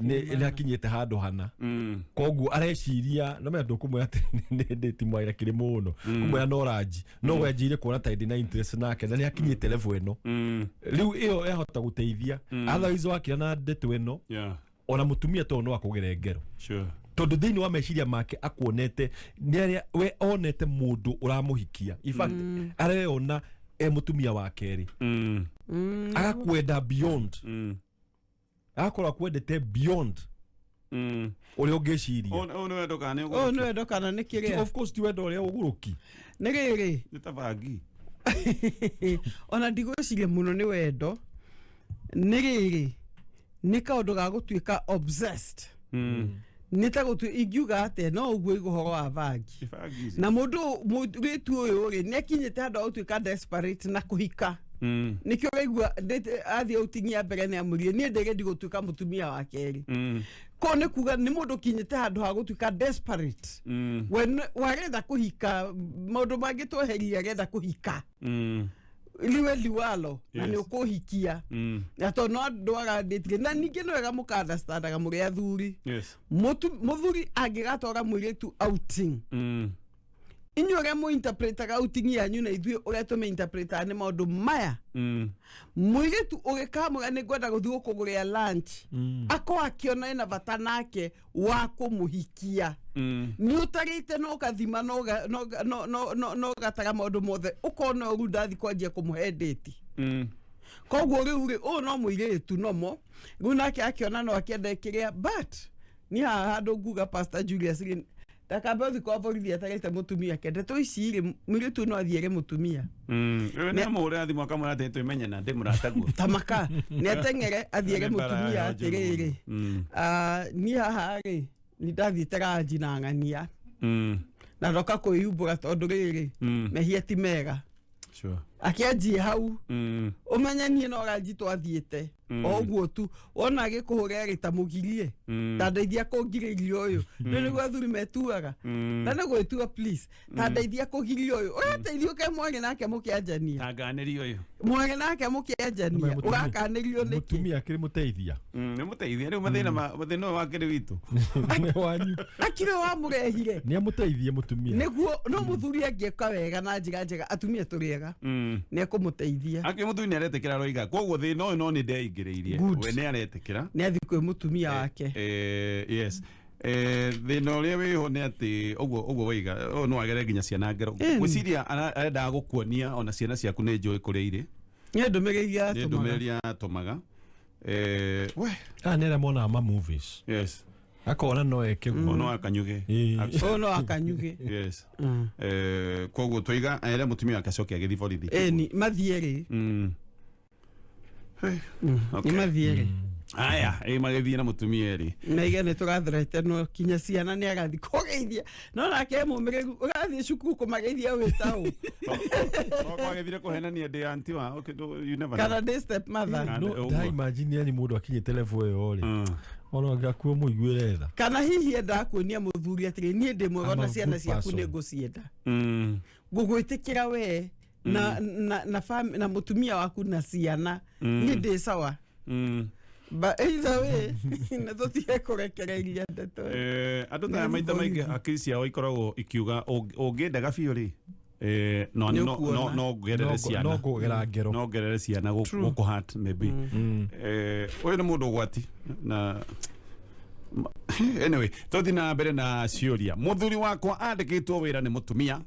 ni akinyete handu hana koguo areciria no mendo kumwe ati ndi timwaira kiri muno kumwe na orange no wenjire kuona ta ndi na interest nake na ni akinyete level eno riu iyo ehota guteithia otherwise wakira na ndeto eno ona mutumia to no akugere ngero tondu thiini wa meciria make akuonete ni aria we onete mundu uramuhikia in fact areona mutumia wake ri agakwenda beyond akora kwendete beyond uria ungeciria no wendo kana ni kiria of course ti wendo uria uguruki ni giri ni tabangi ona ndigwiciria muno ni wendo ni giri ni kaundu ga gutuika obsessed ni ta gutu igiuga ate no uguo iguhoro wa vangi na mundu ritu uyu ri ni akinyete handu gutuika desperate na kuhika nikio raigua athie utingia mbere ne amurie nie ndegendi gutuika mutumia wa keri ko ne kuga ni mundu kinyite handu ha gutuika desperate when warenda kuhika mundu mangitweheria arenda kuhika liwe liwalo na ni ukuhikia na to no ndwara nditire na ningi no wega mukandastandaga muri athuri muthuri angigatora mwiritu outing inyore mu interpretaga outing yanyu na ithuĩ ũrĩa tũme interpreta nĩ maũndũ maya mwiritu ũgĩkamũra nĩ ngwenda gũthiĩ kũgũrĩa lunch ako akĩona ena bata nake wa kũmũhikia nĩ ũtarĩte no gathima no gataga maũndũ mothe ũkona ũru ndathi kwanjia kũmũhe ndĩti koguo rĩu rĩ no mũirĩtu nomo rĩu nake akĩona no akĩenda kĩrĩa but nĩ haha handũ nguga Pastor Julius takabe kwa borithi atarete mutumia kende to iciri mwiritu no athiere mutumia ne amore athi mwaka murate twimenya na ndi murataguo tamaka ne atengere athiere mutumia atiriri ni haha ri ni ndathi taraji na ngania na roka kuiumbura tondu riri mehia ti mega sure akianjie hau umenya nie no ranji twathiete oguo tu ona agikuhura rita mugirie tandeithia kungiriria uyu ni gwathuri metuaga na ne gwetua please tandeithia kugiria uyu urateithio ke mwage nake mukianjania tanganirio uyu mwage nake mukianjania urakanĩrio niki mutumia akiri muteithia ni muteithia riu mathina wakiri witu wanyu akire wa murehire ni amuteithie mutumia niguo no muthuri angĩka wega na njĩra njega atumia tũrĩega ne kumuteithia aki muthuri ni aretekera roiga koguo thina uyu no ni ndeingĩrĩirie we ni aretekera ni athi kwĩ mutumia wake yes thina ũrĩa wĩho nĩ atĩ ũguo waiga no agere nginya ciana ngero gwĩciria arenda gũkuonia ona ciana ciaku nĩ njũĩ kũrĩa irĩ nĩ ndũmĩrĩri atũmaga we nĩrĩa monaga ma movies yes akona no eke no akanyuge no akanyuge yes koguo twiga ere mutumia akacokia githi borithi ni mathieri ni mathieri aya magithie na mutumia eri na igene tugathrete no kinya ciana ni agathi kugeithia no nake mumireru ugathi cukuru kumageithia witao no kwagethire kuhenania ndi anti wa okay you never kana ndi step mother no dai imagine ni mundu akinyite level yo ri ono ngakuo muiguire tha kana hihi enda kuonia muthuri atiri nie ndi mwega na ciana ciaku ni ngucienda ngugwitikira we na mutumia waku na ciana ni ndi sawa ba either way na tutie kurekereria ndeto andu ta maita maingi akiri ciao ikoragwo ikiuga ungiendaga biũ ri no gerere ciana no kugera ngero no gerere ciana guku hat maybe uyu ni mundu gwati na anyway tothi na mbere na ciuria muthuri wakwa andikitwo wira ni mutumia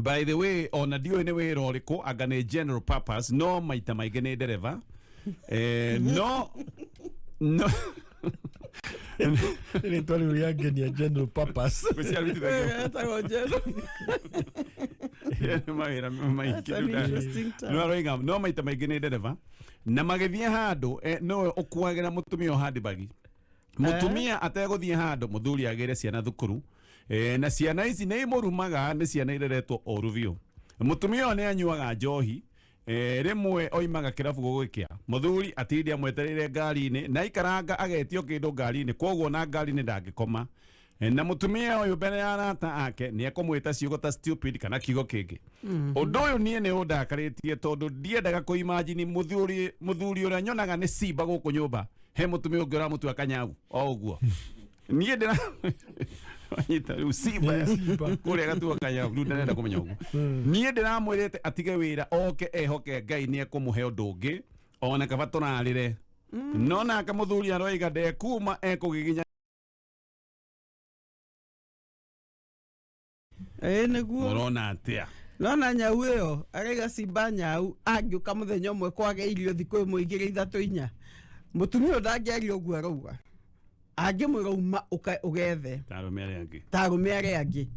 by the way ona dio ni wira uriku anga ni general purpose no maita maingi ni dereva no ni twali uriange ni general purpose kusia vitu vya mawira maingi no roinga no maita maingi ni dereva na magethie handu no ukuagira mutumia handi bagi mutumia ateguthie handu muthuri agire ciana thukuru na ciana ici ni murumaga ni ciana ireretwo oruvio mutumia ni anyuaga njohi rimwe oimaga kirabu gugwikia muthuri atindia mwetereire ngari-ini na ikaranga agetio kindu ngari-ini koguo na ngari-ini ndangikoma na mutumia uyu mbere ya arata ake ni akumwita ciugo ta stupid kana kiugo kingi undu uyu nie ni undakaritie tondu ndiendaga kuimagine muthuri uria nyonaga ni simba guku nyumba he mutumia ungi uramutua kanyagu o uguo nie ndira anyita simba kuria gatua kanyagu ndu ndenda kumenya uguo nie ndiramwirite atige wira oke ehoke Ngai ni ekumuhe undu ungi ona kaba turarire no naka muthuri aroiga ndekuma ekugiginya niguo urona atia nona nyau iyo arega simba nyau angiuka muthenya umwe kwage irio thiku imwe igire ithatu inya mutumia ndangiaria uguo arauga angimwira uma ugethe tarume aria angi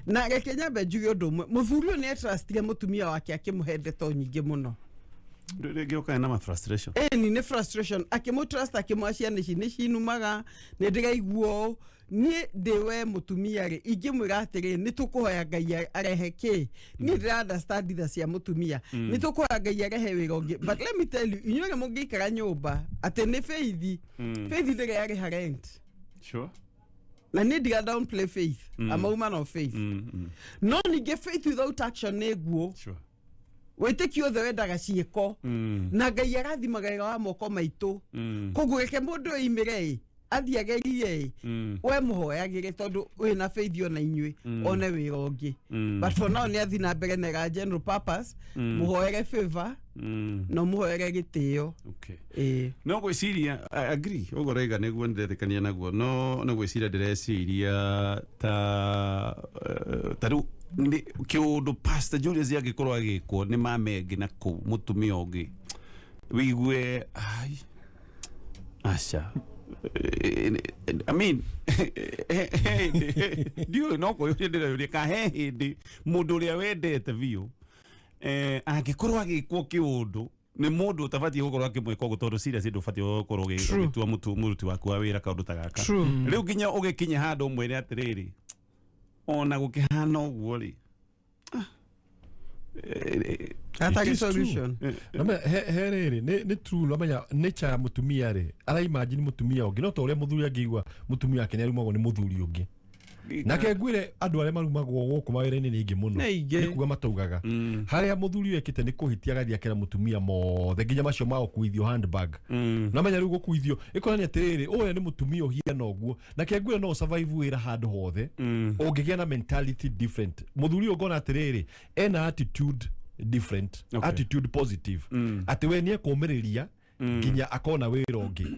na reke nyambe njuge undu umwe muthuri ni trustire mutumia wake akimuhe ndeto nyingi muno Ndĩgĩoka na frustration. Ni frustration. Akĩmũtrust akĩmwachia nĩ cinumaga nĩ ndĩraiguo niĩ ndĩwe mũtumia rĩ ingĩmwĩra atĩrĩ nĩ tũkũhoya Ngai arehe kĩ niĩ ndĩra understand tha cia mũtumia nĩ tũkũhoya Ngai arehe wĩra ũngĩ but let me tell you inyuĩ mũngĩikara nyũmba atĩ nĩ Faith ndĩrĩ yarĩha rent. Sure. Na niĩ ndiga downplay Faith. I'm a woman of faith. No ningĩ Faith without action nĩ guo. Sure. Wĩtĩkio othe wendaga ciĩko na Ngai arathimaga wĩra wa moko maitũ koguo reke mũndũ oimĩre athiĩ agerie we mũhoyagĩre tondũ wĩna Faith ona inyuĩ one wĩra ũngĩ but for now nĩ athi na mbere na general purpose mũhoere favor no mũhoere gĩtĩo. No gwĩciria agree ũguo raiga nĩguo ndĩrĩkania naguo no gwĩciria ndĩreciria ta rĩu kiundu Pastor Julius agĩkorwo agĩkwo nĩ mamengi na kũ mũtumia ũngĩ wigue ai acha I mean ndio no ko yũrĩa kahe hĩndĩ mũndũ ũrĩa wendete biũ angĩkorwo agĩkwo kiundu nĩ mũndũ ũtabatiĩ gũkorwo akĩmwĩka ũguo tondũ serious ndũbatiĩ gũkorwo ũgĩtua mũruti waku wa wĩra kaũndũ ta gaka rĩu nginya ũgĩkinya handũ ũmwĩre atĩrĩrĩ ona gũkĩhana ũguo rĩ atari solution herere nĩ true amenya nature ya mutumia rĩ ara imagine mutumia ũngĩ no ta ũrĩa mũthuri angĩigua mutumia wake nĩ arumagwo nĩ mũthuri ũngĩ nake ngwire andũ arĩa marumagwo gũkũ mawĩra-inĩ nĩ aingĩ mũno nĩ kuga mataugaga harĩa mũthuri wekĩte nĩ kũhĩtia agathiĩ akĩra mutumia mothe nginya macio ma gũkuithio handbag namenya rĩu gũkuithio ĩkorani atĩrĩrĩ ũyũ nĩ mutumia ũhiana ũguo nake ngwire no survive wĩra handũ hothe ũngĩgĩa na mentality different mũthuri ũngona atĩrĩrĩ ena attitude different attitude positive atĩ we nĩ ekũmĩrĩria nginya akona wĩra ũngĩ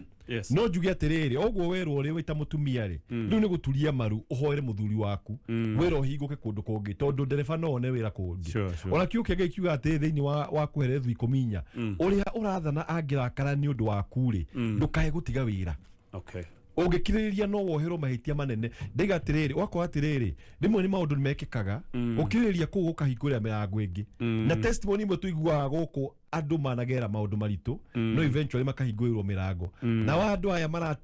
no njuge atĩrĩrĩ ũguo werwo ũrĩ wĩta mũtumia rĩ rĩu nĩ gũturia maru ũhoere mũthuri waku wĩra ũhingũke kũndũ kũngĩ tondũ ndereba no one wĩra kũngĩ ona kiugo kĩngĩ kiuga atĩ thĩinĩ wa kweherethu ikũminya ũrĩa ũrathana angĩrakara nĩ ũndũ waku rĩ ndũkae gũtiga wĩra ũngĩkirĩrĩria no woherwo mahĩtia manene ndaiga atĩrĩrĩ wakora atĩrĩrĩ rĩmwe nĩ maũndũ nĩ mekĩkaga ũkirĩrĩria kũu gũkahingũrĩra mĩrango ĩngĩ na testimony imwe tũiguaga gũkũ andũ managera maũndũ maritũ no eventually makahingũrĩrwo mĩrango na wa andũ aya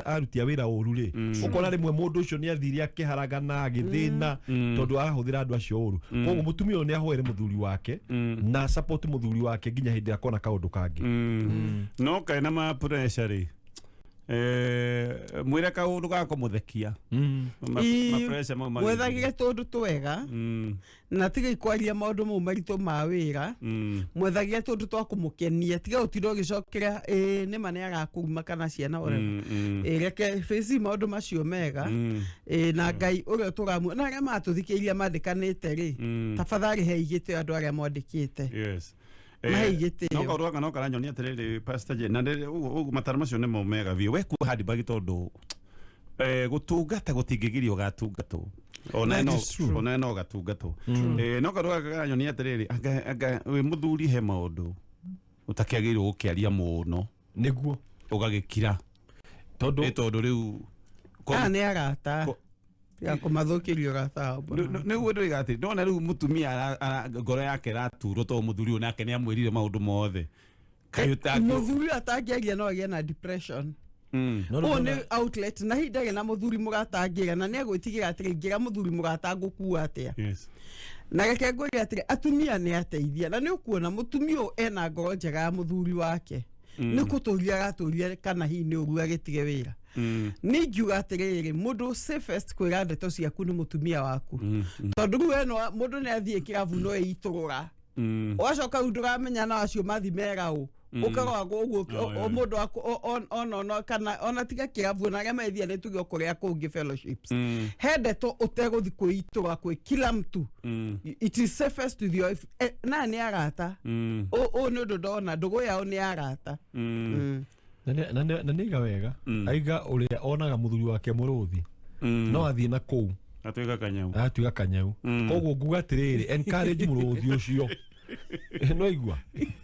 aruti a wĩra ũru rĩ ũkona rĩmwe mũndũ ũcio nĩ athire akĩharagana agĩthĩna tondũ arahũthĩra andũ acio ũru koguo mũtumia ũyũ nĩ ahoere mũthuri wake na support mũthuri wake nginya hĩndĩ akona kaũndũ kangĩ no kaĩ na ma pressure rĩ mwĩre kaũndũ gako mũthekia mwethagire tũndũ twega na tiga ikwaria maũndũ mau maritũ ma wĩra mwethagire tũndũ twa kũmũkenia tiga ũtinde ũgĩcokera nĩma nĩ agakuma kana ciana reke face maũndũ macio mega na Ngai ũrĩa tũramũ na arĩa matũthikĩirie mandĩkanĩte rĩ tafadhali he igĩte andũ arĩa mwandĩkĩte no kaũndũ gaka no karanyonia atĩrĩrĩ Pastor Jen na ũguo mataro macio nĩ mo mega biũ we kuoha handbag tondũ gũtungata gũtingĩgirio gatungatwo ona no gatungatwo no kaũndũ gaka karanyonia atĩrĩrĩ anga wĩ mũthuri he maũndũ ũtakĩagĩrĩirwo gũkĩaria mũno nĩguo ũgagĩkira tondũ rĩu nĩ arata ya kũmathũkĩrio gathambo nĩguo ndũiga atĩ ndona rĩu mũtumia ngoro yake raturwo tondũ mũthuri ũyũ nake nĩ amwĩrire maũndũ mothe mũthuri atangĩaria no agĩe na depression ũũ nĩ outlet na hindage na mũthuri mũgatangĩra na nĩ agwĩtigĩra atĩrĩ ngĩra mũthuri mũgata ngũkua atĩa na reke ngũrie atĩrĩ atumia nĩ ateithia na nĩ ũkuona mũtumia ũyũ ena ngoro njega ya mũthuri wake nĩ kũtũria agatũria kana hihi nĩ ũru agĩtige wĩra nĩ ngiuga atĩrĩrĩ mũndũ safest kwĩra ndeto ciaku nĩ mũtumia waku tondũ rĩu eno mũndũ nĩ athiĩ kĩrabu no eitũrũra ũgacoka rĩu ndũramenya na acio mathi mega ũ ũkarogwo ũguo mũndũ waku kana ona tiga kĩrabu na arĩa methia nĩ tuge kũrĩa kũngĩ fellowships he ndeto ũtegũthi kwĩitũra kwĩ kila mtu it is safest with your na nĩ arata ũũ nĩ ũndũ ndona ndũgũ yao nĩ arata na nĩiga wega aiga ũrĩa onaga mũthuri wake mũrũthi no athiĩ na kũu atuĩka kanyau koguo nguga atĩrĩrĩ encourage mũrũthi ũcio no igua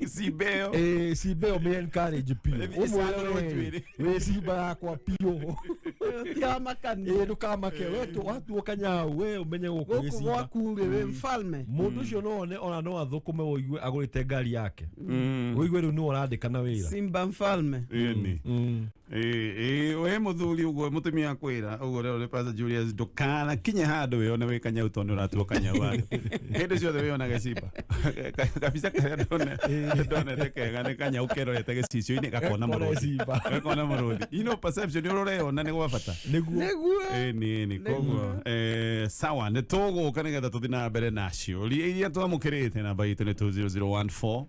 Sibeo. Sibeo me encourage pio. We siba kwa pio. Tiama kani. Kama ke wetu watu wakanya we umenye goko waku we mfalme. Mundu cio none ona no athukume woigwe agurite ngari yake. Woigwe ru no urandikana wira. Simba mfalme. We muthuri ugo mutumia kwira ugo rero Pastor Julius ndukana kinye handu we ona we kanya utono ratu kanya wale. Hende cio we ona gecipa. Kabisa kaya done tekega ne kanya ukero yete gecicio ine gakona muruthi. Gakona muruthi. Perception urore ona ne gwabata. Neguo. Ni kogo. Sawa ne togo kanega tuthina mbere nacio. Iria twamukirite namba itu ni 20014.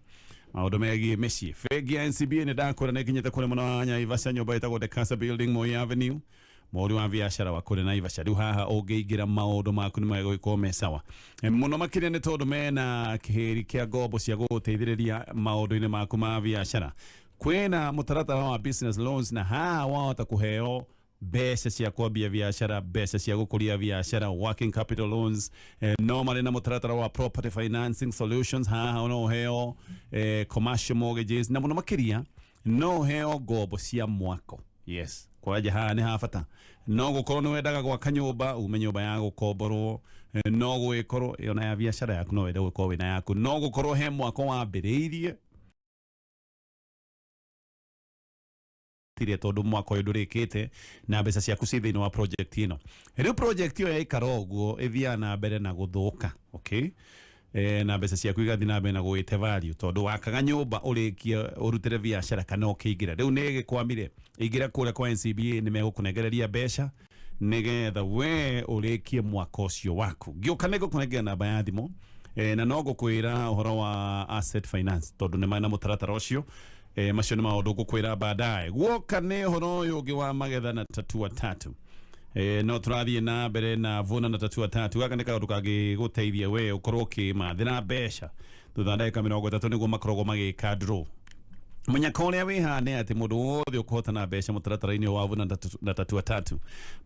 Maundu megiĩ mĩciĩ. Bengi ya NCBA nĩ ndakũra nĩ nginyĩte kũrĩ mũno wa Naivasha nyũmba ĩtagwo The Casa Building Moi Avenue. Mũri wa biacara wa kũrĩ Naivasha. Rĩu haha ũngĩingĩra maũndũ maku nĩ megũgĩkorwo me sawa. Mũno makĩria nĩ tondũ mena kĩhĩri kĩa ngombo cia gũgũteithĩrĩria maũndũ-inĩ maku ma biacara. Kwĩna mũtaratara wa business loans na haha wahota kũheo mbeca cia kwambia biacara, mbeca cia gũkũria biacara, working capital loans, no marĩ na mũtaratara wa property financing solutions, haha no heo commercial mortgages, na mũno makĩria no heo ngombo cia mwako. Yes, kwaja haha nĩ habata. No gũkorwo nĩ wendaga gwaka nyũmba, ume nyũmba ya gũkomborwo, no gwĩkorwo ona ya biacara yaku no wende gũkorwo wĩna yaku, no gũkorwo he mwako wambĩrĩirie tondu mwako uyu ndurikite na mbeca ciaku ci thiini wa project ino. Riu project iyo yaikara uguo ithia na mbere na guthuka, okay? Na mbeca ciaku igathi na mbere na gwite value tondu wakaga nyumba urikie urutire biacara kana ukiingira. Riu ni gikwamire ingira kure kwa NCBA ni megukunengereria mbeca nigetha we urikie mwako ucio waku. Gioka nego kunengera namba ya thimu na no gukwira uhoro wa asset finance tondu ni maana mutaratara ucio macio nĩ maũndũ ngũkwĩra baadaye. Guoka nĩ ũhoro ũyũ ũngĩ wa magetha na tatua tatu. No tũrathiĩ na mbere na vuna na tatua tatu. Gaka nĩ kaũndũ kangĩgũteithia we ũkorwo ũkĩmathĩra mbeca thutha ndagĩka 30 nĩguo makoragwo magĩka draw. Munyaka ũrĩa wĩ haha nĩ atĩ mũndũ wothe ũkũhotana mbeca mũtaratara-inĩ wa vuna na tatua tatu.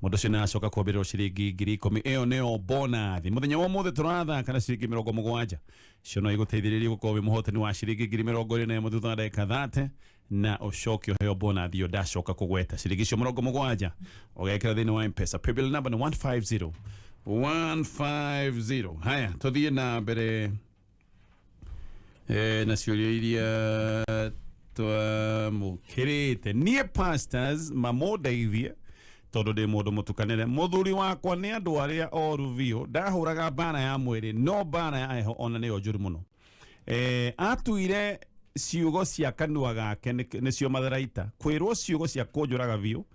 Mũndũ ũcio nĩacoka kwambĩrĩrwo ciringi 10,000. Ĩyo nĩyo bonathi. Mũthenya wa ũmũthĩ tũrathaka na ciringi 70. Cio no igũteithĩrĩrie gũkorwo wĩ mũhotani wa ciringi 20,000 thutha wa ndagĩka 30 na ũcoke ũheo bonathi ĩyo ndacoka kũgweta. Ciringi icio 70 ũgekĩra thĩinĩ wa M-Pesa. Paybill number nĩ 150. Haya, tũthiĩ na mbere na ciũria iria twamũkĩrĩte. Niĩ pastors mamũndeithie tondu ndi mundu mutukanire. Muthuri wakwa ni andu aria oru biu ndahuraga bana ya mwiri no bana ya heho ona niyo njuru muno. Atuire ciugo cia kanua gake nicio matharaita kwirwo ciugo cia kunjuraga biu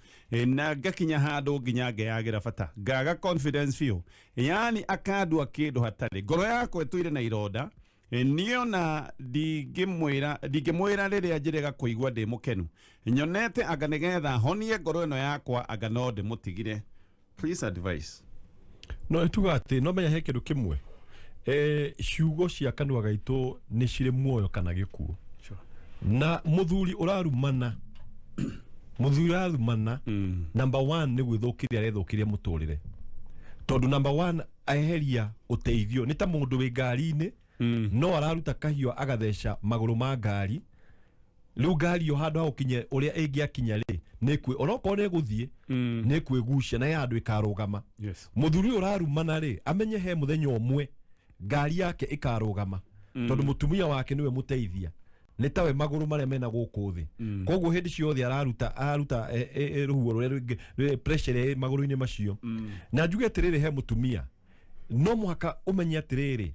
na ngakinya handu nginya ngeyagira bata ngaga confidence biu, yani akandua kindu hatari ngoro yakwa etuire na ironda. Niona ndingimwira riria njirega kuigua ndi mukenu nyonete anga nigetha honie ngoro ino yakwa anga no ndimutigire. Please advice. No tuga ati no menya he kindu kimwe ciugo cia kanua gaitu ni cire muoyo kana gikuo. Na muthuri urarumana number 1 ni gwithukiria arethukiria muturire tondu number 1 aheria uteithio ni ta mundu wi ngari-ini no araruta kahio agatheca maguru ma ngari. Riu ngari yo handu ha gukinya uria ingiakinya ri nikwe onoko ne guthie nikwe gucia na yandu ikarugama. Muthuri urarumana ri amenye he muthenya umwe ngari yake ikarugama tondu mutumia wake niwe muteithia ni tawe maguru maria mena guku thi. Koguo hindi ciothe araruta ruhuo ruria pressure maguru-ini macio. Na njuge atiriri he mutumia no muhaka umenye atiriri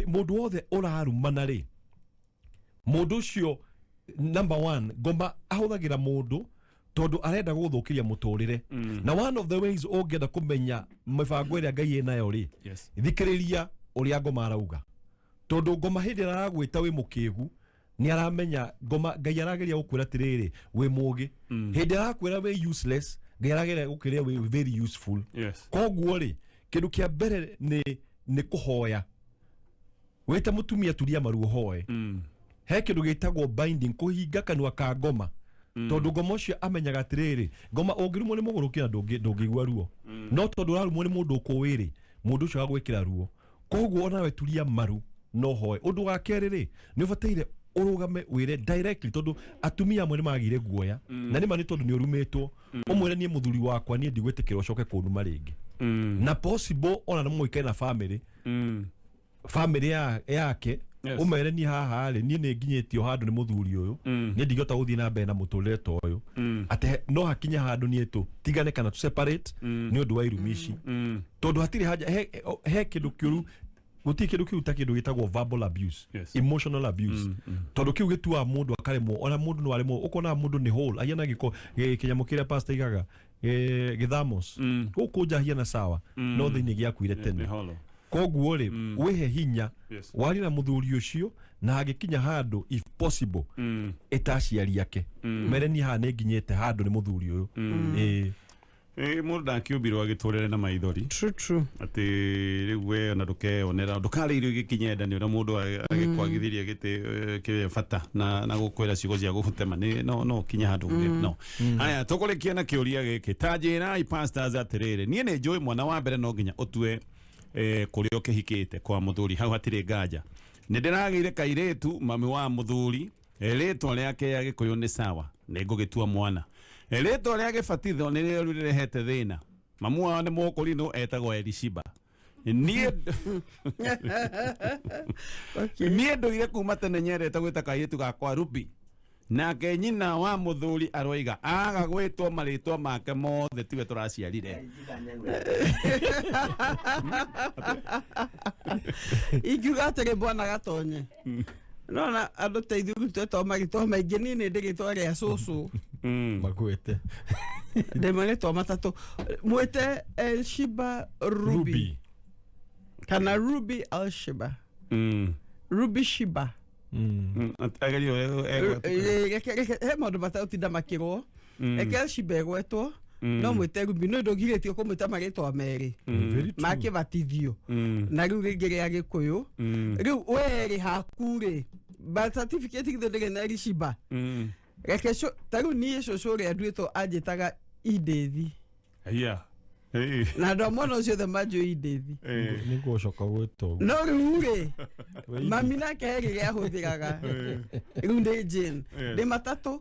mundu wothe urarumana ri mundu ucio number 1 ngomba ahuthagira mundu tondu arenda guthukiria muturire. Na one of the ways ungenda kumenya mibango iria Ngai enayo ri thikiriria uria ngoma arauga tondu ngoma hindi aragwita wi mukigu ni aramenya ngoma Ngai arageria gukwira tiriri wi mugi hindi arakwira wi useless Ngai arageria gukiria wi very useful. Koguo ri kindu kia mbere ni kuhoya. Weta mutumia turia maruo hoe. He kindu gitagwo binding kuhinga kanua ka ngoma. Tondu ngoma ucio amenyaga atiriri ngoma ungirumwo ni mugurukira ndungigwa ruo. No tondu urarumwo ni mundu ukuwiri mundu ucio agwikira ruo. Koguo nawe turia maru no hoe. Undu wa keriri ni ubateire urugame wire directly tondu atumia amwe ni magire guoya na ni mani tondu ni urumetwo umwere ni muthuri wakwa ni ndigwitikira ucoke kunuma ringi na possible ona na muikae na family yake umere ni haha ri ni nginyetio handu ni muthuri uyu ni ndigota guthii na mbere na muturire to uyu ate no hakinya handu ni etu tigane kana tu separate ni undu wa irumishi tondu hatiri haja he kindu kiuru guti kindu kiu ta kindu gitagwo verbal abuse emotional abuse tondu kiu gitua mundu akaremwo ona mundu no aremwo ukona mundu ni whole ayana giko kinyamo kiria pastor igaga githamos gukunja hiana sawa no thini giakuire tene koguo ri wihe hinya wari na muthuri ucio na agikinya handu if possible etaciari yake mere ni hane nginyete handu ni muthuri uyu mundu ndakiumbirwo agiturire na maithori true ati riu we ona ndukeonera ndukariirio gikinyenda ni ura mundu agikwagithiria giti kibata na gukwira cigo cia gutema ni no kinya handu no haya tukulikia na kiuria giki tajira i pastors atirire nie ni njui mwana wa mbere no nginya utue kuria ukihikite kwa muthuri hau hatire nganja ni ndiragire kairetu mami wa muthuri ritwa riake agikuyu ni sawa ni ngugitua mwana ritwa ria gibatitho ni rio rirehete thina mamu wao ni mukurino etagwo Elishiba nie nie nduire kuma tene nyerete gwita kairetu gakwa Ruby nake nyina wa muthuri aroiga aga gwitwo maritwa make mothe tiwe turaciarire ikiuga atere bwana Gatonye nona andu teithu twetwo maritwa maingi nini ndigitwa ria cucu makwete ndemarĩtwa matatu mwĩte Elishiba Ruby kana Ruby Elshiba Ruby Shiba he maũndũ matautinda makĩrwo eke Elshiba egwetwo no mwĩte Ruby no ndũgirĩtio kũmwĩta marĩtwa merĩ makĩbatithio na rĩu rĩngĩ rĩa Gĩkũyũ rĩu werĩ haku-rĩ birth certificate githĩ ndĩrĩ na Elishiba reke tarĩu niĩ cũcũ ũrĩa nduĩtwo anjĩtaga Idethi na andũ amwe no ciothe manjũĩ Idethi nĩ gũcoka gwĩtwo no rĩu-rĩ mami nake he rĩrĩa ahũthĩraga rĩu nĩ Jane ndĩ matatũ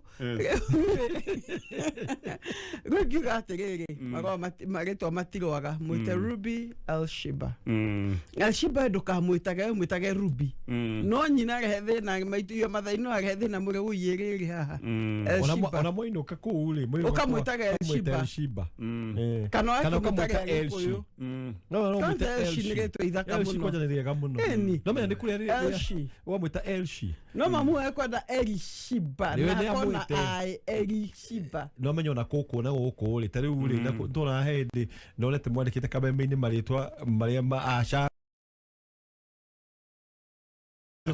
rĩu ngiuga atĩrĩrĩ marĩtwa matirwaga mwĩte Ruby Elshiba Elshiba ndũkamwĩtage mwĩtage Ruby no nyina rehe thĩna maitio mathai no arehe thĩna mũrĩ ũiyĩrĩrĩ haha ona moinũka kũu-rĩ ũkamwĩtaga Elshiba kana ukamwita Elshi no Elshi nĩ rĩtwa ithaka mũno Elshi kwanja nĩ rĩega mũno no menya nĩ kũrĩa Elshi wamwĩta Elshi no mamu ekwenda Elishiba na kona Elishiba no menya ona kũkũ na gũkũ rĩ ta rĩu rĩ na tũra hĩndĩ no lete mwandĩkĩte kameme-inĩ marĩtwa marĩa maaca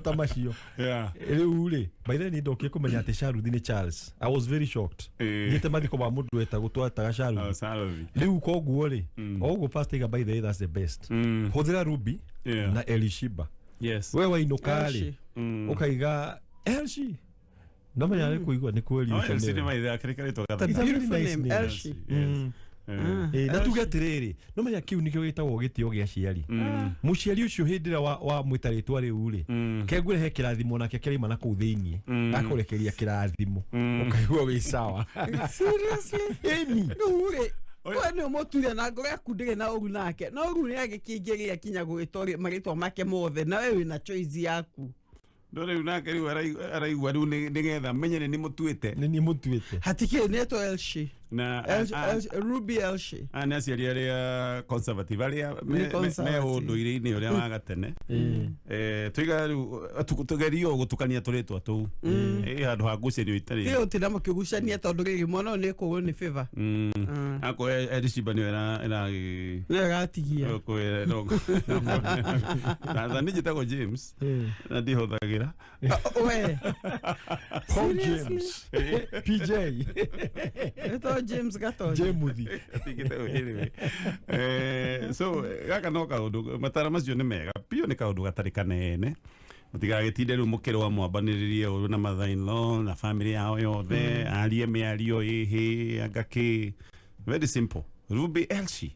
tamacio rĩu rĩ by then ndokie kũmenya atĩ Sharuthi nĩ Charles I was very shocked njĩte mathiko ma mũndũ wetagwo twataga Sharuthi rĩu koguo rĩ oguo pastor iga by the way that's the best hũthĩra Ruby na Elishiba we wainũka rĩ ũkaiga Elshi no menya nĩ kũigua nĩ kweli Elshi nĩ maithe ake rĩtwa Elshi na tuge atĩrĩrĩ no menya kiu nĩkĩo gĩtagwo gĩtĩo gĩa ciari mũciari ũcio hĩndĩ ĩrĩa wa mwĩta rĩtwa rĩu rĩ kengũrehe kĩrathimo nake kĩraima na kũu thĩiniĩ akũrekeria kĩrathimo ũkaigua wĩ sawa seriously rĩu rĩ we nĩ ũmũtuire na ngoro yaku ndĩrĩ na ũru nake no rĩu nĩ agĩkĩingĩ gĩakinya gwĩtwo marĩtwa make mothe na we wĩna choice yaku ndore unake riu araigua riu nigetha menye ni mutuite hatikĩ nĩetwo Elshi na Ruby Elshi ana aciari aria conservative aria me unduire-inĩ ũrĩa wa gatene twiga riu tugerio gutukania turitwa tuu handu ha ngucanio itarĩ tĩ ũtinda mũkĩgucania tondũ rĩrĩ mwana ũyũ nĩ kũgwo nĩ favor ako Elishiba nĩ ĩratigia na nĩ njĩtagwo James na ndihũthagĩra we James PJ James Gatonye Jemuthi so gaka no kaundu matara macio nĩ mega pio nĩ kaundu gatarĩ kanene mutigagĩtinde rĩu mũkĩrwa mwambanĩrĩrie ũru na mother-in-law na family yao yothe arie mĩario ĩhĩ angakĩ very simple Ruby Elshi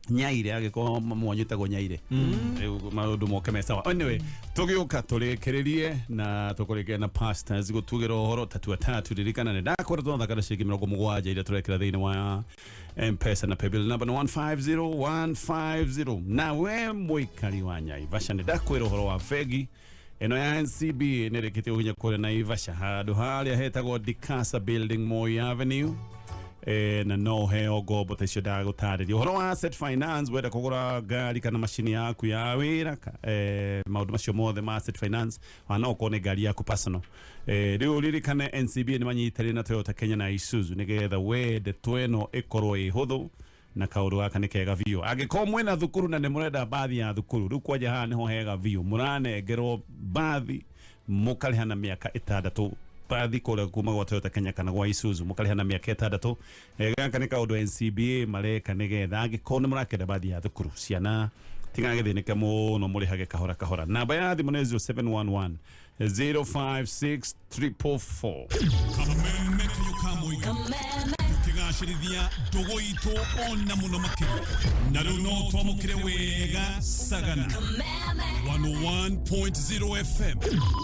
nyaire agiko mwanyita go nyaire maundu moke mesawa anyway tugiuka turekererie na tukureke na pastors gutugira horo tatu ririkana ne dakora tonda kada shiki 70 ira turekera thini wa M-Pesa na paybill number 150150 na we muikari wa Naivasha ne dakwira horo wa fegi eno ya NCB nerekete unya kore Naivasha hadu halia hetagwo Dikasa Building Moi Avenue na no heo go bote dago taridi horo wa asset finance weda kugura gari kana mashini yaku ya wira maudu macio mothe ma asset finance wana ukone gari yaku personal riu uririkane NCB ni manyitari na Toyota Kenya na Isuzu nigetha wede tweno ikorwo ihuthu na kaundu gaka ni kega vio agiko mwena thukuru na ne murenda bathi ya thukuru riu kwaja haha niho hega vio muranengerwo bathi mukarihana miaka 6 bathi kule kuma gwa Toyota Kenya kana gwa Isuzu mukarihana miaka 6 gaka ni kaundu NCBA mareka nigetha agiko ni murakenda bathi ya thukuru ciana tigagithinika muno murihage kahora namba ya thimu ni 0711 056 344 kameme kayukamoiga tigashirithia ndugu itu ona muno makiro na riu no twamukire wega sagana 101.0 FM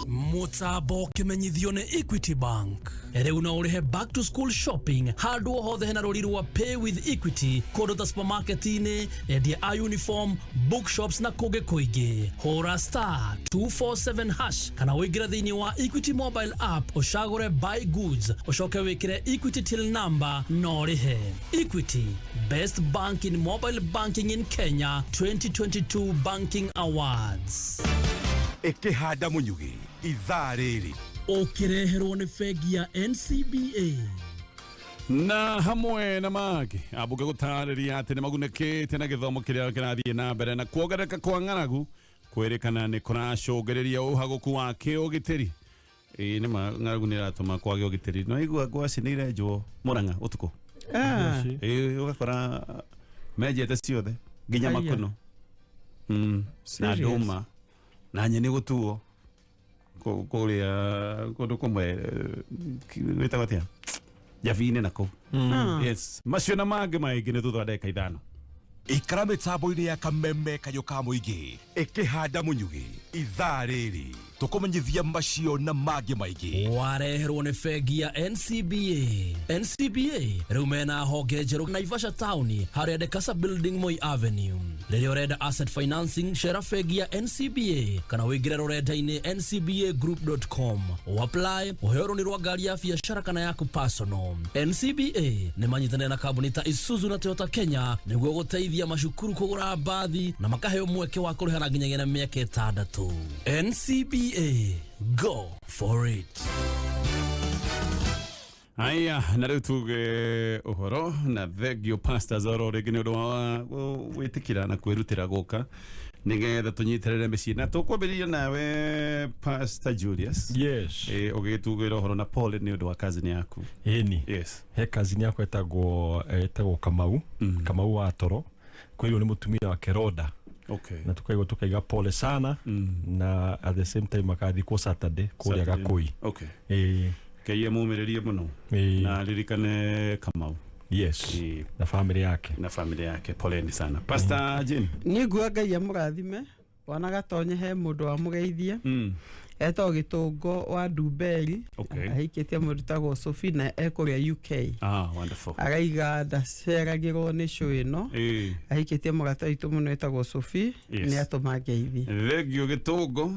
Mutambo kimenyithio ni Equity Bank riu no urihe back to school shopping handu hothe hena rori rwa pay with Equity kodo ta supermarket-ini endia a uniform bookshops na kuge kuingi hora star 247 hash kana wigira thini wa Equity mobile app ushagure buy goods ushoke wikire Equity till number no rihe Equity best bank in mobile banking in Kenya 2022 banking awards ikihanda munyugi ithaa riri ukireherwo ni fegi ya NCBA na hamwe na magi abuga gutariria ati ni magunekete na githomo kiria kirathie na mbere na kuongereka kwa ng'aragu kwerekana ni kuracũngĩrĩria ũhagũku wa kĩũgitĩri ni ng'aragu ni ratũma kwage ũgitĩri no igua ngwaci nĩ irenjwo Mũrang'a ũtukũ ũgakora menjete ciothe nginya makono na ndũma na nyeni gũtuo kũrĩa kũndũ kũmwe wĩtagwo atĩa Javine nako yes macio na mangĩ maingĩ nĩ thutha wa ndagĩka 5 ikara mĩtambo-inĩ ya kameme kayuka mũingĩ ikihanda munyugi ithaa riri tukumenyithia macio na mangĩ maingĩ wareherwo ni fegi ya NCBA riu mena honge njerũ Naivasha town harĩa Dikasa Building Moi Avenue rĩrĩa ũrenda asset financing share fegi ya NCBA kana wĩingĩre rũrenda-inĩ ncbagroup.com apply ũheo rũni rwa ngari ya biacara kana yaku personal NCBA nĩ manyitanĩra na kambuni ta Isuzu na Toyota Kenya nĩguo gũteithia macukuru kũgũra bathi na makaheo mweke wa kũrĩhana nginyagia na mĩaka 6 NCBA go for it aya na riu tuge uhoro na thegio pastors oro rĩngĩ nĩ ũndũ wa gwĩtĩkĩra na kwĩrutĩra gũka nigetha tũnyitĩrĩre mĩciĩ na tũkwambĩrĩria nawe Pastor Julius yes ũgĩtugĩra uhoro na Paul nĩ ũndũ wa kazini yaku yes he kazini yako etagwo Kamau wa Toro kwa hiyo ni mutumia wa Keroda okay na tukaiga pole sana na at the same time akathi kwa Saturday kuria Gakui okay kaiye muumĩrĩrie mũno na ririkane Kamau yes na family yake poleni sana Pastor Jim niguo Ngai amũrathime wana Gatonye he mũndũ wa mũgeithia etagwo Gĩtũngo wa Ndumberi ahikĩtie mũndũ tagwo Sophie na ekũrĩa UK wonderful araiga ndaceragĩrwo nĩ show ĩno ahikĩtie mũrata witũ mũno etagwo Sophie nĩ atũma ngeithi thegio Gĩtũngo